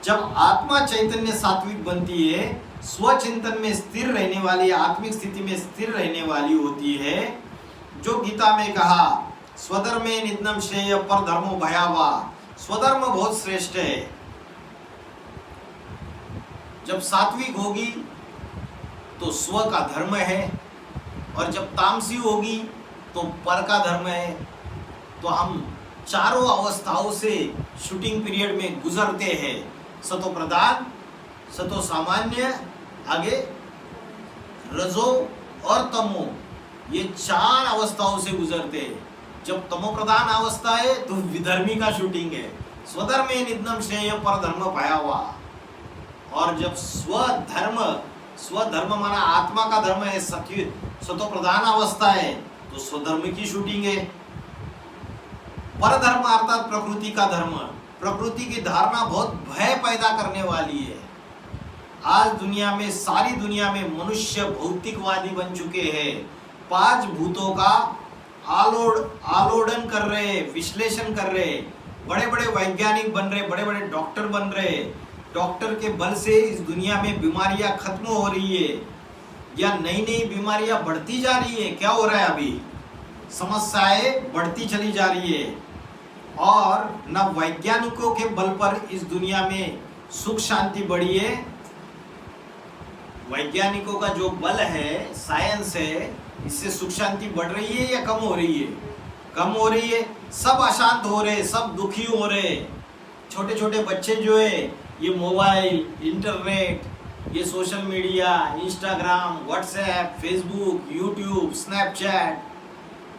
Speaker 1: जब आत्मा चैतन्य सात्विक बनती है, स्वचिंतन में स्थिर रहने वाली, आत्मिक स्थिति में स्थिर रहने वाली होती है, जो गीता में कहा स्वधर्मे निधनम श्रेय पर धर्मो भयावह, स्वधर्म बहुत श्रेष्ठ है। जब सात्विक होगी तो स्व का धर्म है, और जब तामसी होगी तो पर का धर्म है। तो हम चारों अवस्थाओं से शूटिंग पीरियड में गुजरते हैं। सतो प्रधान, सतो सामान्य, आगे रजो और तमो, ये 4 अवस्थाओं से गुजरते हैं। जब तमो प्रधान अवस्था है तो विधर्मी का शूटिंग है। स्वधर्मे निधनम श्रेय पर धर्म भयावह। और जब स्वधर्म माना आत्मा का धर्म है, सतो प्रधान अवस्था है, तो स्वधर्म की शूटिंग है। पर धर्म अर्थात प्रकृति का धर्म। प्रकृति की धारणा बहुत भय पैदा करने वाली है। आज दुनिया में, सारी दुनिया में मनुष्य भौतिकवादी बन चुके हैं। 5 भूतों का आलोडन कर रहे, विश्लेषण कर रहे, बड़े बड़े वैज्ञानिक बन रहे, बड़े बड़े डॉक्टर बन रहे। डॉक्टर के बल से इस दुनिया में बीमारियां खत्म हो रही है या नई नई बीमारियां बढ़ती जा रही है? क्या हो रहा है? अभी समस्याएं बढ़ती चली जा रही है। और न वैज्ञानिकों के बल पर इस दुनिया में सुख शांति बढ़ी है। वैज्ञानिकों का जो बल है, साइंस है, इससे सुख शांति बढ़ रही है या कम हो रही है? कम हो रही है। सब अशांत हो रहे, सब दुखी हो रहे। छोटे छोटे बच्चे जो है, ये मोबाइल, इंटरनेट, ये social media, Instagram, WhatsApp, Facebook, YouTube, Snapchat,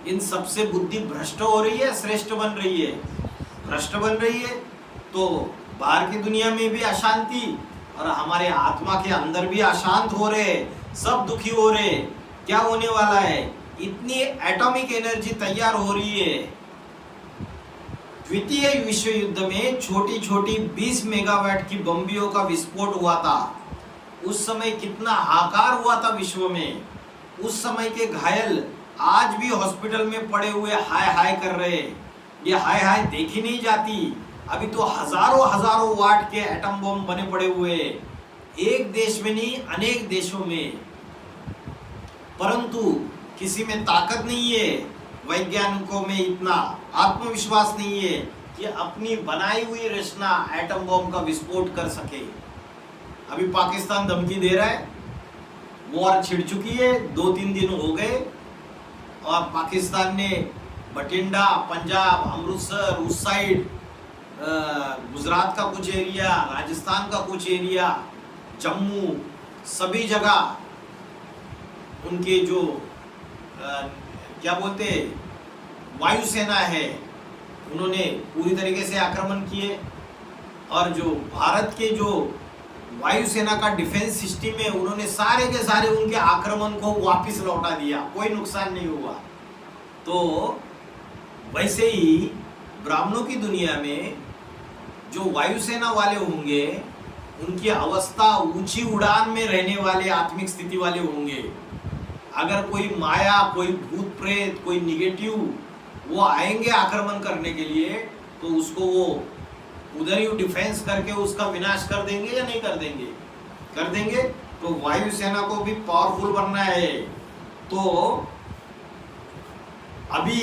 Speaker 1: इन सब से बुद्धि भ्रष्ट हो रही है, श्रेष्ठ बन रही है? भ्रष्ट बन रही है। तो बाहर की दुनिया में भी अशांति और हमारे आत्मा के अंदर भी अशांत हो रहे, सब दुखी हो रहे। क्या होने वाला है? इतनी एटॉमिक एनर्जी तैयार हो रही है। द्वितीय विश्व युद्ध में छोटी छोटी 20 मेगावाट की बम्बियों का विस्फोट हुआ था। उस समय कितना हाहाकार हुआ था विश्व में। उस समय के घायल आज भी हॉस्पिटल में पड़े हुए हाय हाय कर रहे। ये हाय हाय देखी नहीं जाती। अभी तो हजारों वाट के एटम बम बने पड़े हुए, एक देश में नहीं, अनेक देशों में। परंतु किसी में ताकत नहीं है, वैज्ञानिकों में इतना आत्मविश्वास नहीं है कि अपनी बनाई हुई रचना एटम बम का विस्फोट कर सके। अभी पाकिस्तान धमकी दे रहा है, वॉर छिड़ चुकी है, 2-3 दिन हो गए, और पाकिस्तान ने बठिंडा, पंजाब, अमृतसर, उस साइड, गुजरात का कुछ एरिया, राजस्थान का कुछ एरिया, जम्मू, सभी जगह उनके जो क्या बोलते वायुसेना है, उन्होंने पूरी तरीके से आक्रमण किए। और जो भारत के जो वायुसेना का डिफेंस सिस्टम है, उन्होंने सारे के सारे उनके आक्रमण को वापस लौटा दिया, कोई नुकसान नहीं हुआ। तो वैसे ही ब्राह्मणों की दुनिया में जो वायुसेना वाले होंगे, उनकी अवस्था ऊंची उड़ान में रहने वाले आत्मिक स्थिति वाले होंगे। अगर कोई माया, कोई भूत प्रेत, कोई निगेटिव वो आएंगे आक्रमण करने के लिए, तो उसको वो उधर ही डिफेंस करके उसका विनाश कर देंगे या नहीं कर देंगे? कर देंगे। तो वायुसेना को भी पावरफुल बनना है। तो अभी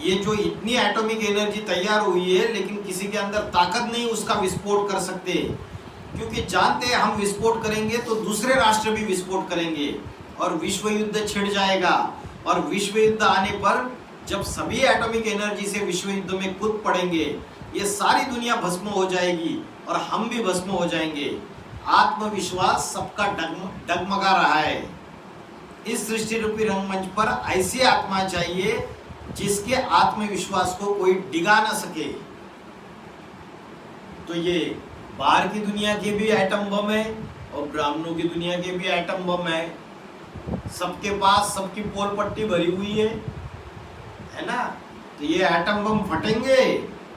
Speaker 1: ये जो इतनी एटॉमिक एनर्जी तैयार हुई है, लेकिन किसी के अंदर ताकत नहीं उसका विस्फोट कर सकते, क्योंकि जानते हैं हम विस्फोट करेंगे तो दूसरे राष्ट्र भी विस्फोट करेंगे और विश्व युद्ध छिड़ जाएगा। और विश्व युद्ध आने पर जब सभी एटॉमिक एनर्जी से विश्व युद्ध में कूद पड़ेंगे, ये सारी दुनिया भस्म हो जाएगी और हम भी भस्म हो जाएंगे। आत्मविश्वास सबका डगमगा रहा है। इस सृष्टि रूपी रंगमंच पर ऐसी आत्मा चाहिए जिसके आत्मविश्वास को कोई डिगा ना सके। तो ये बाहर की दुनिया के भी एटम बम है और ब्राह्मणों की दुनिया के भी एटम बम है। सबके पास सबकी पोल पट्टी भरी हुई है ना। तो ये एटम बम फटेंगे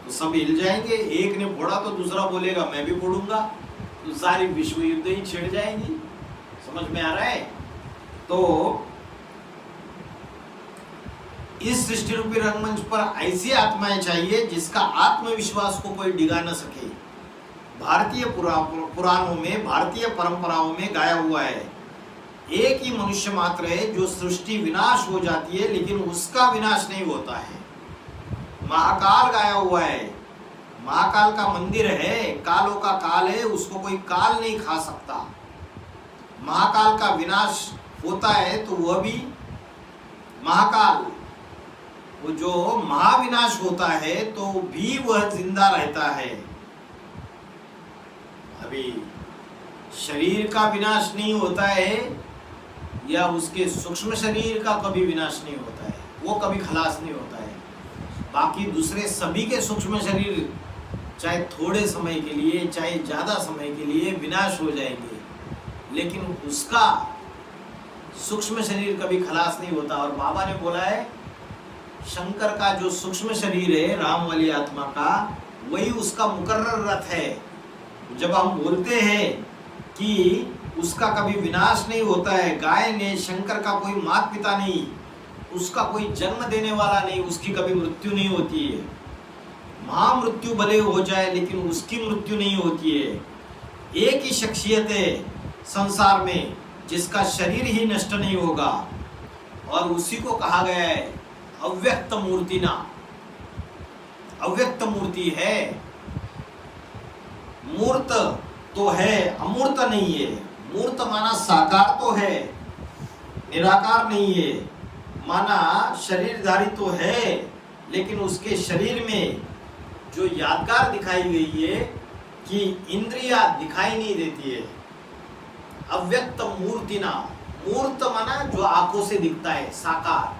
Speaker 1: तो सब हिल जाएंगे। एक ने फोड़ा तो दूसरा बोलेगा मैं भी फोड़ूंगा, तो सारी विश्व युद्ध ही छिड़ जाएगी। समझ में आ रहा है? तो इस सृष्टि रूपी रंगमंच पर ऐसी आत्माएं चाहिए जिसका आत्मविश्वास को कोई डिगा न सके। भारतीय पुराणों में, भारतीय परंपराओं में गाया हुआ है, एक ही मनुष्य मात्र है जो सृष्टि विनाश हो जाती है लेकिन उसका विनाश नहीं होता है। महाकाल गाया हुआ है। महाकाल का मंदिर है, कालों का काल है, उसको कोई काल नहीं खा सकता। महाकाल का विनाश होता है तो वह भी महाकाल, वो जो महाविनाश होता है तो भी वह जिंदा रहता है। अभी शरीर का विनाश नहीं होता है या उसके सूक्ष्म शरीर का कभी विनाश नहीं होता है, वो कभी खलास नहीं होता है। बाकी दूसरे सभी के सूक्ष्म शरीर चाहे थोड़े समय के लिए चाहे ज़्यादा समय के लिए विनाश हो जाएंगे, लेकिन उसका सूक्ष्म शरीर कभी खलास नहीं होता। और बाबा ने बोला है शंकर का जो सूक्ष्म शरीर है राम वाली आत्मा का, वही उसका मुकर्रर रथ है। जब हम बोलते हैं कि उसका कभी विनाश नहीं होता है, गाय ने शंकर का कोई माता पिता नहीं, उसका कोई जन्म देने वाला नहीं, उसकी कभी मृत्यु नहीं होती है। महामृत्यु भले हो जाए लेकिन उसकी मृत्यु नहीं होती है। एक ही शख्सियत है संसार में जिसका शरीर ही नष्ट नहीं होगा, और उसी को कहा गया है अव्यक्त मूर्ति ना। अव्यक्त मूर्ति है, मूर्त तो है, अमूर्त नहीं है। मूर्त माना साकार तो है, निराकार नहीं है। माना शरीरधारी तो है, लेकिन उसके शरीर में जो यादगार दिखाई गई है कि इंद्रिया दिखाई नहीं देती है। अव्यक्त मूर्ति ना, मूर्त माना जो आंखों से दिखता है, साकार।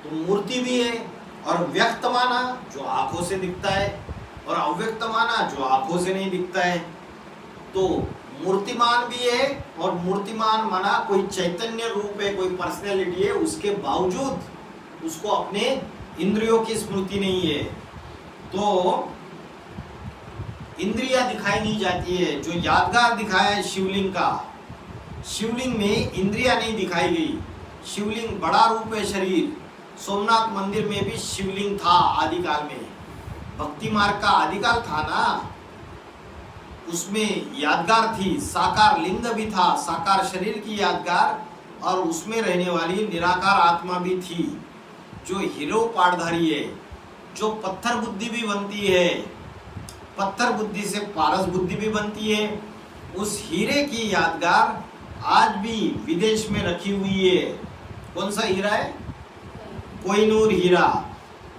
Speaker 1: तो मूर्ति भी है, और व्यक्त माना जो आंखों से दिखता है, और अव्यक्त माना जो आंखों से नहीं दिखता है। तो मूर्तिमान भी है, और मूर्तिमान माना कोई चैतन्य रूप है, कोई पर्सनैलिटी है, उसके बावजूद उसको अपने इंद्रियों की स्मृति नहीं है। तो इंद्रिया दिखाई नहीं जाती है। जो यादगार दिखाया है शिवलिंग का, शिवलिंग में इंद्रिया नहीं दिखाई गई। शिवलिंग बड़ा रूप है शरीर। सोमनाथ मंदिर में भी शिवलिंग था आदिकाल में, भक्ति मार्ग का आदिकाल था ना, उसमें यादगार थी, साकार लिंग भी था, साकार शरीर की यादगार, और उसमें रहने वाली निराकार आत्मा भी थी जो हीरो पाठधारी है, जो पत्थर बुद्धि भी बनती है, पत्थर बुद्धि से पारस बुद्धि भी बनती है। उस हीरे की यादगार आज भी विदेश में रखी हुई है। कौन सा हीरा है? कोहिनूर हीरा।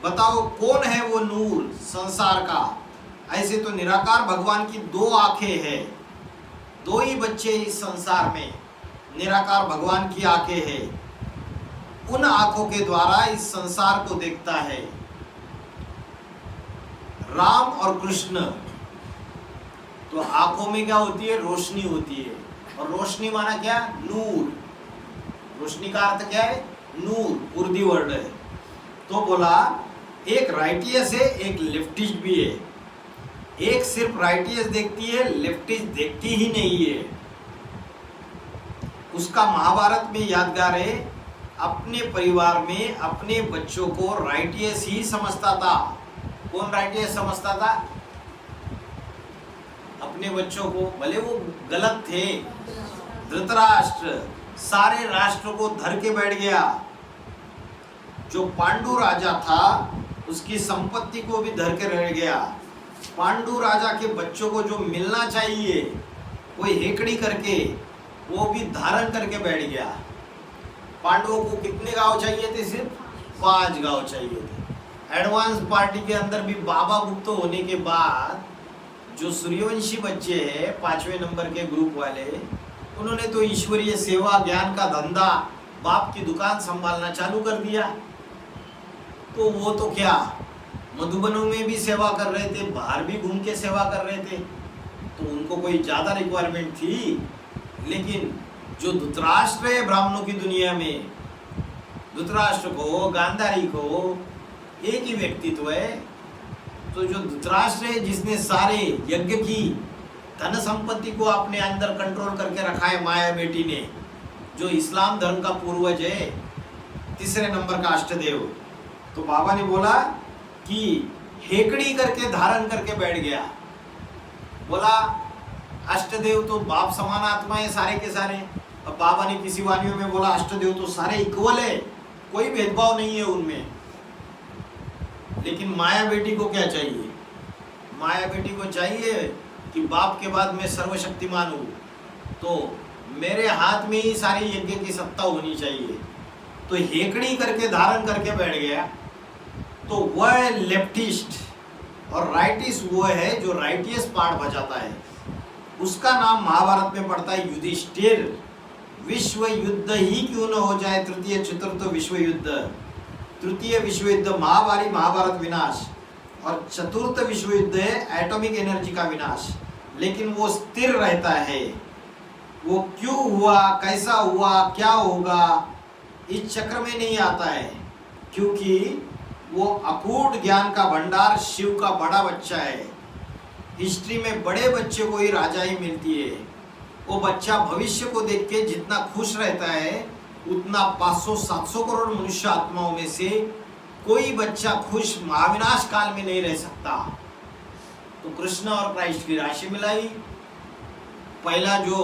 Speaker 1: बताओ कौन है वो नूर संसार का? ऐसे तो निराकार भगवान की दो आंखें हैं, दो ही बच्चे इस संसार में, निराकार भगवान की आंखें हैं। उन आंखों के द्वारा इस संसार को देखता है। राम और कृष्ण, तो आंखों में क्या होती है? रोशनी होती है। और रोशनी माना क्या? नूर। रोशनी का अर्थ क्या है? नूर, उर्दू वर्ड है। तो बोला एक राइटियस है, एक लेफ्टिस्ट भी है। एक सिर्फ राइटियस देखती है, लेफ्टिस्ट देखती ही नहीं है। उसका महाभारत में यादगार है, अपने परिवार में अपने बच्चों को राइटियस ही समझता था। कौन राइटियस समझता था? अपने बच्चों को, भले वो गलत थे। धृतराष्ट्र सारे राष्ट्र को धर के बैठ गया। जो पांडु राजा था उसकी संपत्ति को भी धर के रह गया। पांडु राजा के बच्चों को जो मिलना चाहिए कोई हेकड़ी करके वो भी धारण करके बैठ गया। पांडवों को कितने गांव चाहिए थे? सिर्फ 5 गांव चाहिए थे। एडवांस पार्टी के अंदर भी बाबा गुप्त होने के बाद जो सूर्यवंशी बच्चे हैं 5वें नंबर के ग्रुप वाले, उन्होंने तो ईश्वरीय सेवा ज्ञान का धंधा, बाप की दुकान संभालना चालू कर दिया। तो वो तो क्या मधुबनों में भी सेवा कर रहे थे, बाहर भी घूम के सेवा कर रहे थे, तो उनको कोई ज़्यादा रिक्वायरमेंट थी। लेकिन जो धृतराष्ट्र है ब्राह्मणों की दुनिया में, धृतराष्ट्र को, गांधारी को एक ही व्यक्तित्व है। तो जो धृतराष्ट्र है जिसने सारे यज्ञ की धन संपत्ति को अपने अंदर कंट्रोल करके रखा है, माया बेटी ने, जो इस्लाम धर्म का पूर्वज है, 3रे नंबर का अष्टदेव। तो बाबा ने बोला कि हेकड़ी करके धारण करके बैठ गया। बोला अष्टदेव तो बाप समान आत्मा है सारे के सारे। अब बाबा ने किसी वाणियों में बोला अष्टदेव तो सारे इक्वल है, कोई भेदभाव नहीं है उनमें। लेकिन माया बेटी को क्या चाहिए? माया बेटी को चाहिए कि बाप के बाद मैं सर्वशक्तिमान हूँ, तो मेरे हाथ में ही सारी यज्ञ की सत्ता होनी चाहिए। तो हेकड़ी करके धारण करके बैठ गया। तो वह लेफ्टिस्ट और राइटिस्ट वो है जो राइटियस पार्ट बजाता है। उसका नाम महाभारत में पड़ता है युधिष्ठिर। विश्व युद्ध ही क्यों न हो जाए, तृतीय चतुर्थ विश्व युद्ध, तृतीय विश्व युद्ध महाभारी महाभारत विनाश, और चतुर्थ विश्व युद्ध है एटॉमिक एनर्जी का विनाश। लेकिन वो स्थिर रहता है। वो क्यों हुआ, कैसा हुआ, क्या होगा, इस चक्र में नहीं आता है, क्योंकि वो अकूट ज्ञान का भंडार, शिव का बड़ा बच्चा है। हिस्ट्री में बड़े बच्चे को ही राजाई मिलती है। वो बच्चा भविष्य को देख के जितना खुश रहता है उतना 500-700 करोड़ मनुष्य आत्माओं में से कोई बच्चा खुश महाविनाश काल में नहीं रह सकता। तो कृष्ण और क्राइस्ट की राशि मिलाई। पहला जो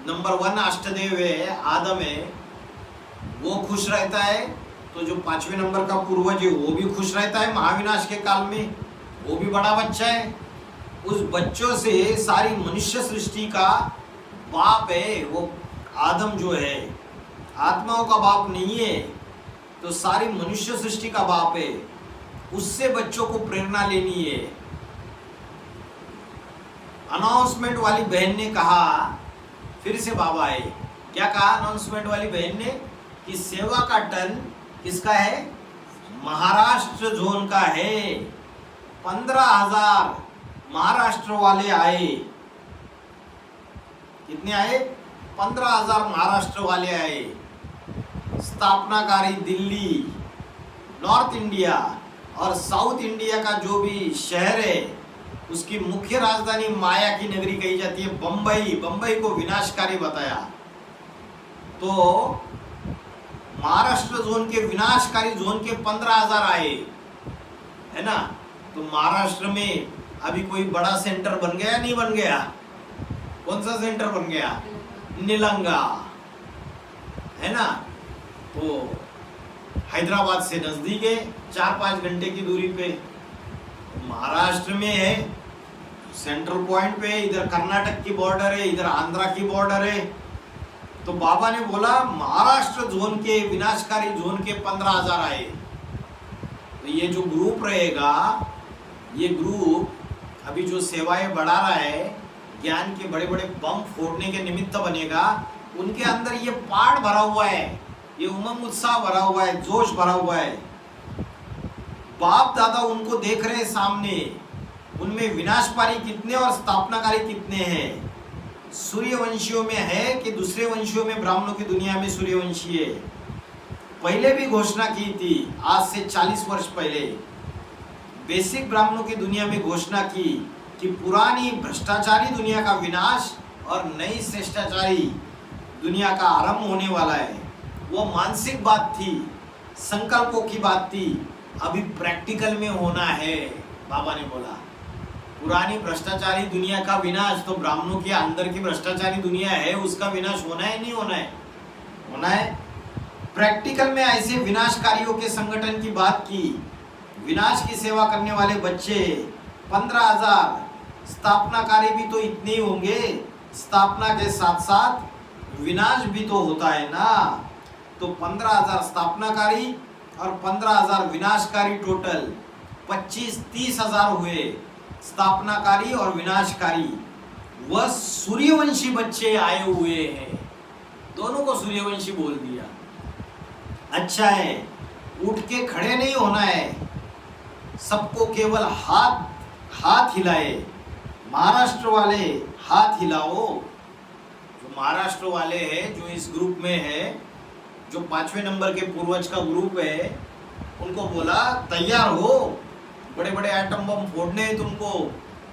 Speaker 1: नंबर 1 अष्टदेव है, आदम है, वो खुश रहता है। तो जो 5वें नंबर का पूर्वज है वो भी खुश रहता है महाविनाश के काल में, वो भी बड़ा बच्चा है। उस बच्चों से सारी मनुष्य सृष्टि का बाप है वो आदम जो है, आत्माओं का बाप नहीं है, तो सारी मनुष्य सृष्टि का बाप है। उससे बच्चों को प्रेरणा लेनी है। अनाउंसमेंट वाली बहन ने कहा, फिर से बाबा आए, क्या कहा अनाउंसमेंट वाली बहन ने कि सेवा का टर्न किसका है? महाराष्ट्र जोन का है। 15,000 महाराष्ट्र वाले आए। कितने आए? 15,000 महाराष्ट्र वाले आए। स्थापनाकारी दिल्ली, नॉर्थ इंडिया और साउथ इंडिया का जो भी शहर है उसकी मुख्य राजधानी माया की नगरी कही जाती है बंबई। बंबई को विनाशकारी बताया। तो महाराष्ट्र जोन के विनाशकारी जोन के 15,000 आए, है ना। तो महाराष्ट्र में अभी कोई बड़ा सेंटर बन गया, नहीं बन गया? कौन सा सेंटर बन गया? निलंगा, है ना। तो हैदराबाद से नजदीक है, 4-5 घंटे की दूरी पे महाराष्ट्र में है, सेंट्रल पॉइंट पे। इधर कर्नाटक की बॉर्डर है, इधर आंध्रा की बॉर्डर है। तो बाबा ने बोला महाराष्ट्र जोन के विनाशकारी जोन के 15,000 आए। तो ये जो ग्रुप रहेगा, ये ग्रुप अभी जो सेवाएं बढ़ा रहा है, ज्ञान के बड़े बड़े बम फोड़ने के निमित्त बनेगा। उनके अंदर ये पाठ भरा हुआ है, ये उमंग उत्साह भरा हुआ है, जोश भरा हुआ है। बाप दादा उनको देख रहे हैं सामने, उनमें विनाशकारी कितने और स्थापनाकारी कितने हैं। सूर्यवंशियों में है कि दूसरे वंशियों में, ब्राह्मणों की दुनिया में सूर्यवंशी है। पहले भी घोषणा की थी, आज से 40 वर्ष पहले बेसिक ब्राह्मणों की दुनिया में घोषणा की कि पुरानी भ्रष्टाचारी दुनिया का विनाश और नई श्रेष्ठाचारी दुनिया का आरंभ होने वाला है। वो मानसिक बात थी, संकल्पों की बात थी, अभी प्रैक्टिकल में होना है। बाबा ने बोला पुरानी भ्रष्टाचारी दुनिया का विनाश, तो ब्राह्मणों के अंदर की भ्रष्टाचारी दुनिया है, उसका विनाश होना है नहीं होना है? होना है। प्रैक्टिकल में ऐसे विनाशकारियों के संगठन की बात की। विनाश की सेवा करने वाले बच्चे 15,000, स्थापनाकारी भी तो इतने ही होंगे। स्थापना के साथ साथ विनाश भी तो होता है ना। तो 15,000 स्थापनाकारी और 15,000 विनाशकारी, टोटल 25-30,000 हुए स्थापनाकारी और विनाशकारी। वह सूर्यवंशी बच्चे आए हुए हैं, दोनों को सूर्यवंशी बोल दिया। अच्छा है, उठ के खड़े नहीं होना है, सबको केवल हाथ हिलाए। महाराष्ट्र वाले हाथ हिलाओ। जो महाराष्ट्र वाले हैं, जो इस ग्रुप में है, जो 5वें नंबर के पूर्वज का ग्रुप है, उनको बोला तैयार हो, बड़े बड़े एटम बम फोड़ने हैं तुमको।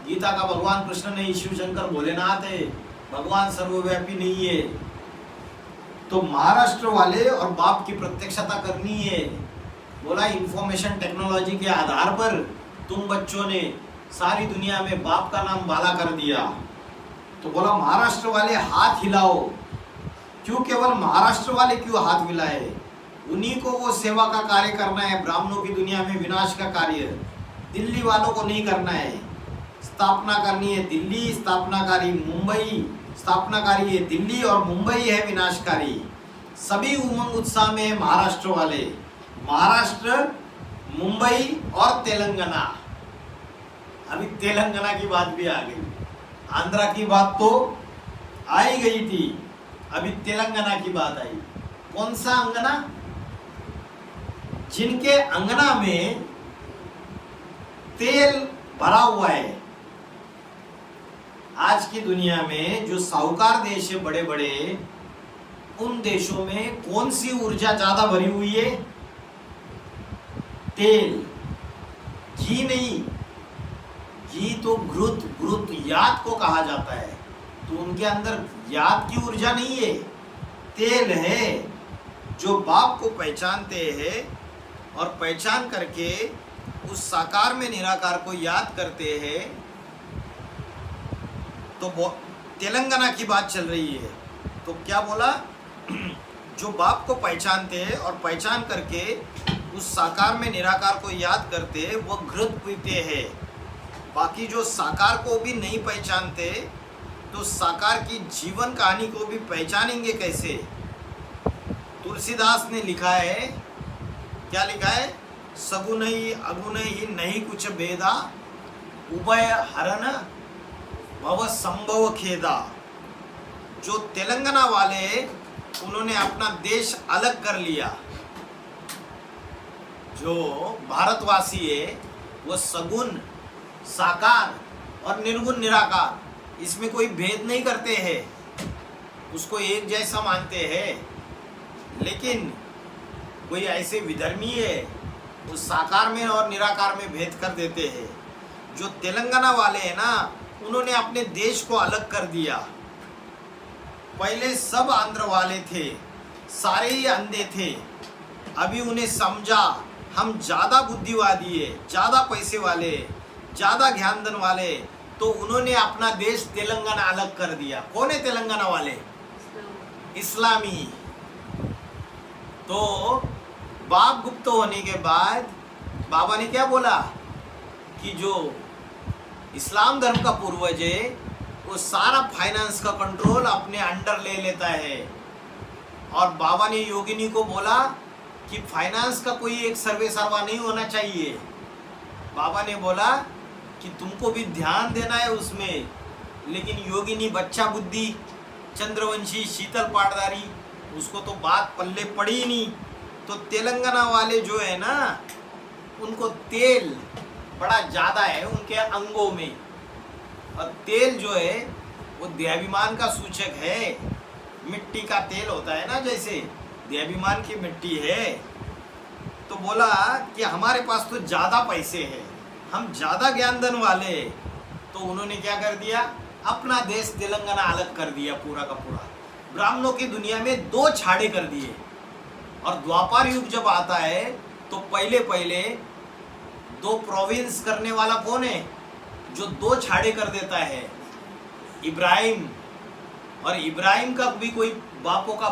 Speaker 1: गीता का भगवान कृष्ण ने, शिव शंकर भोलेनाथ है, भगवान सर्वव्यापी नहीं है। तो महाराष्ट्र वाले और बाप की प्रत्यक्षता करनी है। बोला इंफॉर्मेशन टेक्नोलॉजी के आधार पर तुम बच्चों ने सारी दुनिया में बाप का नाम बाला कर दिया। तो बोला महाराष्ट्र वाले हाथ हिलाओ। क्यों केवल महाराष्ट्र वाले क्यों हाथ हिलाए? उन्हीं को वो सेवा का कार्य करना है, ब्राह्मणों की दुनिया में विनाश का कार्य। दिल्ली वालों को नहीं करना है। स्थापना करनी है दिल्ली, स्थापनाकारी मुंबई, स्थापनाकारी है दिल्ली और मुंबई है विनाशकारी। सभी उमंग उत्साह में है महाराष्ट्र वाले। महाराष्ट्र, मुंबई और तेलंगाना। अभी तेलंगाना की बात भी आ गई। आंध्रा की बात तो आ ही गई थी, अभी तेलंगाना की बात आई। कौन सा अंगना? जिनके अंगना में तेल भरा हुआ है। आज की दुनिया में जो साहूकार देश है बड़े बड़े, उन देशों में कौन सी ऊर्जा ज्यादा भरी हुई है? तेल, घी नहीं। घी तो घृत याद को कहा जाता है, तो उनके अंदर याद की ऊर्जा नहीं है, तेल है। जो बाप को पहचानते हैं और पहचान करके उस साकार में निराकार को याद करते हैं। तो तेलंगाना की बात चल रही है। तो क्या बोला? जो बाप को पहचानते हैं और पहचान करके उस साकार में निराकार को याद करते हैं, वो घृत पीते हैं। बाकी जो साकार को भी नहीं पहचानते, तो साकार की जीवन कहानी को भी पहचानेंगे कैसे? तुलसीदास ने लिखा है, क्या लिखा है? सगुन ही अगुन ही नहीं कुछ भेदा, उभय हरण भव संभव खेदा। जो तेलंगाना वाले, उन्होंने अपना देश अलग कर लिया। जो भारतवासी है वो सगुण, साकार और निर्गुण निराकार, इसमें कोई भेद नहीं करते हैं, उसको एक जैसा मानते हैं। लेकिन कोई ऐसे विधर्मी है, वो साकार में और निराकार में भेद कर देते हैं। जो तेलंगाना वाले हैं ना, उन्होंने अपने देश को अलग कर दिया। पहले सब आंध्र वाले थे, सारे ही अंधे थे। अभी उन्हें समझा हम ज़्यादा बुद्धिवादी है, ज़्यादा पैसे वाले, ज़्यादा ज्ञानधन वाले, तो उन्होंने अपना देश तेलंगाना अलग कर दिया। कौन है तेलंगाना वाले? इस्लामी। तो बाप गुप्त होने के बाद बाबा ने क्या बोला कि जो इस्लाम धर्म का पूर्वज है, वो सारा फाइनेंस का कंट्रोल अपने अंडर ले लेता है। और बाबा ने योगिनी को बोला कि फाइनेंस का कोई एक सर्वे सर्वा नहीं होना चाहिए। बाबा ने बोला कि तुमको भी ध्यान देना है उसमें, लेकिन योगिनी बच्चा बुद्धि, चंद्रवंशी, शीतल पाटदारी, उसको तो बात पल्ले पड़ी ही नहीं। तो तेलंगाना वाले जो है ना, उनको तेल बड़ा ज़्यादा है उनके अंगों में। और तेल जो है वो देहाभिमान का सूचक है। मिट्टी का तेल होता है ना, जैसे देहाभिमान की मिट्टी है। तो बोला कि हमारे पास तो ज़्यादा पैसे हैं, हम ज़्यादा ज्ञानधन वाले, तो उन्होंने क्या कर दिया, अपना देश तेलंगाना अलग कर दिया पूरा का पूरा। ब्राह्मणों की दुनिया में दो छाड़े कर दिए। और द्वापर युग जब आता है तो पहले पहले दो प्रोविंस करने वाला कौन है, जो दो छाड़े कर देता है, इब्राहिम। और इब्राहिम का भी कोई बापों का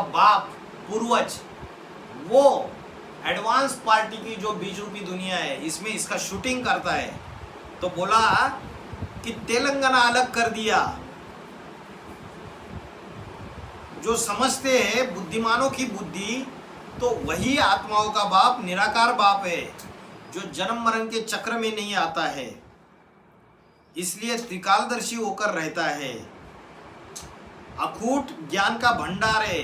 Speaker 1: बाप पूर्वज, वो एडवांस पार्टी की जो बीज रूपी दुनिया है इसमें इसका शूटिंग करता है। तो बोला कि तेलंगाना अलग कर दिया। जो समझते हैं बुद्धिमानों की बुद्धि, तो वही आत्माओं का बाप निराकार बाप है, जो जन्म मरण के चक्र में नहीं आता है, इसलिए त्रिकालदर्शी होकर रहता है। अखूट ज्ञान का भंडार है,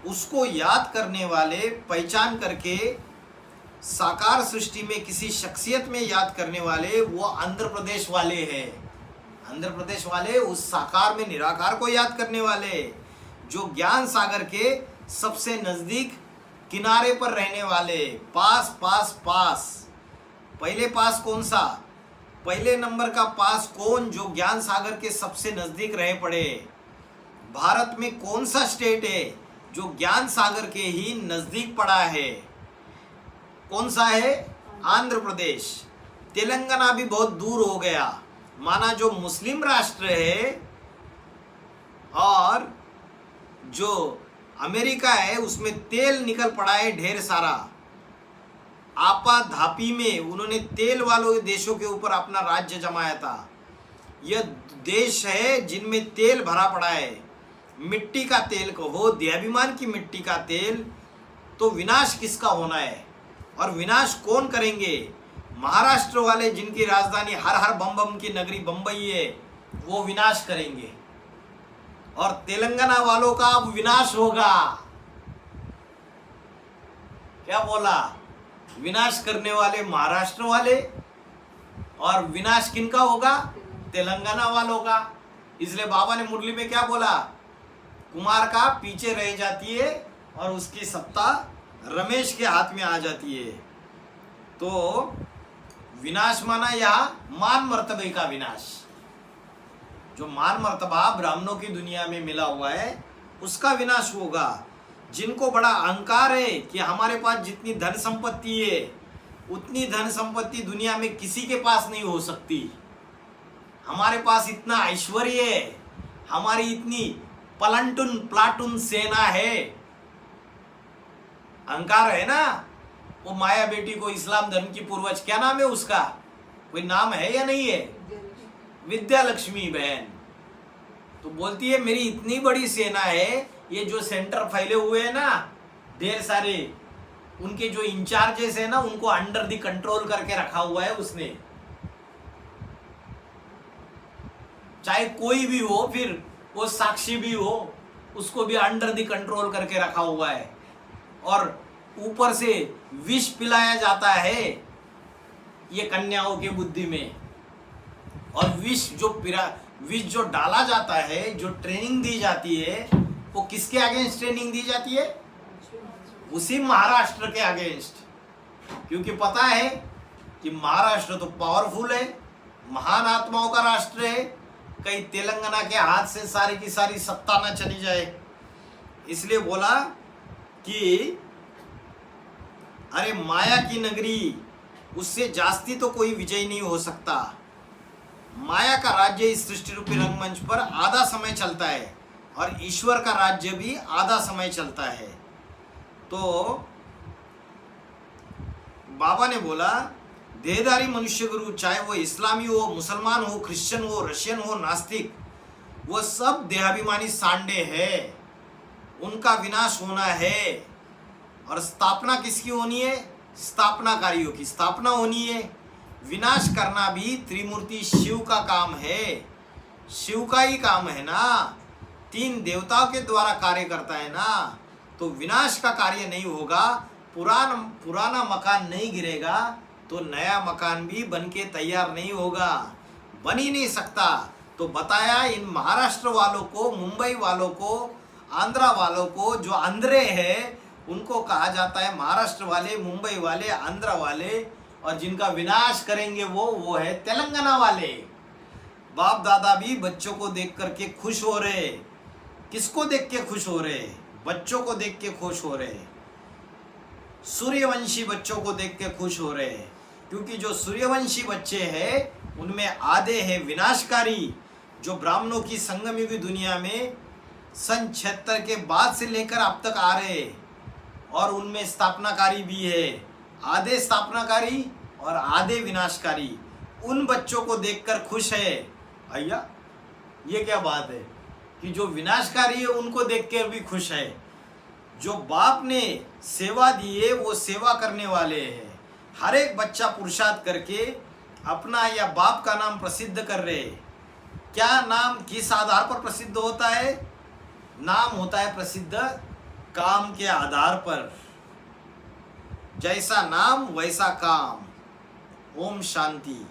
Speaker 1: उसको याद करने वाले, पहचान करके साकार सृष्टि में किसी शख्सियत में याद करने वाले, वो आंध्र प्रदेश वाले हैं। आंध्र प्रदेश वाले उस साकार में निराकार को याद करने वाले, जो ज्ञान सागर के सबसे नजदीक किनारे पर रहने वाले, पास पास पास। पहले पास कौन सा, पहले नंबर का पास कौन, जो ज्ञान सागर के सबसे नजदीक रहे पड़े। भारत में कौन सा स्टेट है जो ज्ञान सागर के ही नजदीक पड़ा है, कौन सा है, आंध्र प्रदेश। तेलंगाना भी बहुत दूर हो गया, माना जो मुस्लिम राष्ट्र है और जो अमेरिका है उसमें तेल निकल पड़ा है ढेर सारा। आपा धापी में उन्होंने तेल वालों देशों के ऊपर अपना राज्य जमाया था। यह देश है जिनमें तेल भरा पड़ा है, मिट्टी का तेल कहो, देहाभिमान की मिट्टी का तेल। तो विनाश किसका होना है और विनाश कौन करेंगे? महाराष्ट्र वाले जिनकी राजधानी हर हर बम बम की नगरी बंबई है, वो विनाश करेंगे। और तेलंगाना वालों का अब विनाश होगा। क्या बोला? विनाश करने वाले महाराष्ट्र वाले, और विनाश किनका होगा? तेलंगाना वालों का। इसलिए बाबा ने मुरली में क्या बोला? कुमार का पीछे रह जाती है और उसकी सत्ता रमेश के हाथ में आ जाती है। तो विनाश माना यहाँ मान मर्तबे का विनाश। जो मान मर्तबा ब्राह्मणों की दुनिया में मिला हुआ है उसका विनाश होगा। जिनको बड़ा अहंकार है कि हमारे पास जितनी धन संपत्ति है उतनी धन संपत्ति दुनिया में किसी के पास नहीं हो सकती, हमारे पास इतना ऐश्वर्य है, हमारी इतनी प्लाटून सेना है, अहंकार है ना। वो माया बेटी को इस्लाम धर्म की पूर्वज, क्या नाम है उसका, कोई नाम है या नहीं है? विद्या लक्ष्मी बहन। तो बोलती है मेरी इतनी बड़ी सेना है, ये जो सेंटर फैले हुए हैं ना ढेर सारे, उनके जो इंचार्जेस है ना उनको अंडर द कंट्रोल करके रखा हुआ है उसने। चाहे कोई भी हो, फिर वो साक्षी भी हो, उसको भी अंडर द कंट्रोल करके रखा हुआ है। और ऊपर से विष पिलाया जाता है ये कन्याओं के बुद्धि में। और विष जो डाला जाता है, जो ट्रेनिंग दी जाती है, वो किसके अगेंस्ट ट्रेनिंग दी जाती है? उसी महाराष्ट्र के अगेंस्ट। क्योंकि पता है कि महाराष्ट्र तो पावरफुल है, महान आत्माओं का राष्ट्र है, कहीं तेलंगाना के हाथ से सारी की सारी सत्ता ना चली जाए। इसलिए बोला कि अरे माया की नगरी, उससे जास्ती तो कोई विजय नहीं हो सकता। माया का राज्य इस सृष्टि रूपी रंगमंच पर आधा समय चलता है और ईश्वर का राज्य भी आधा समय चलता है। तो बाबा ने बोला देहधारी मनुष्य गुरु, चाहे वो इस्लामी हो, मुसलमान हो, क्रिश्चियन हो, रशियन हो, नास्तिक, वो सब देहाभिमानी सांडे हैं, उनका विनाश होना है। और स्थापना किसकी होनी है? स्थापनाकारियों की स्थापना होनी है। विनाश करना भी त्रिमूर्ति शिव का काम है, शिव का ही काम है ना, तीन देवताओं के द्वारा कार्य करता है ना। तो विनाश का कार्य नहीं होगा, पुराना मकान नहीं गिरेगा तो नया मकान भी बन के तैयार नहीं होगा, बन ही नहीं सकता। तो बताया इन महाराष्ट्र वालों को, मुंबई वालों को, आंध्रा वालों को, जो आंध्रे हैं उनको कहा जाता है महाराष्ट्र वाले, मुंबई वाले, आंध्रा वाले। और जिनका विनाश करेंगे वो है तेलंगाना वाले। बाप दादा भी बच्चों को देख करके खुश हो रहे। किसको देख के खुश हो रहे? बच्चों को देख के खुश हो रहे। सूर्यवंशी बच्चों को देख के खुश हो रहे, क्योंकि जो सूर्यवंशी बच्चे हैं उनमें आधे हैं विनाशकारी, जो ब्राह्मणों की संगमयुगी दुनिया में सन 76 के बाद से लेकर अब तक आ रहे, और उनमें स्थापनाकारी भी है। आधे स्थापनाकारी और आधे विनाशकारी। उन बच्चों को देखकर खुश है। भैया ये क्या बात है कि जो विनाशकारी है उनको देखकर भी खुश है। जो बाप ने सेवा दी है वो सेवा करने वाले हैं। हर एक बच्चा पुरुषार्थ करके अपना या बाप का नाम प्रसिद्ध कर रहे। क्या नाम किस आधार पर प्रसिद्ध होता है? नाम होता है प्रसिद्ध काम के आधार पर। जैसा नाम वैसा काम। ओम शांति।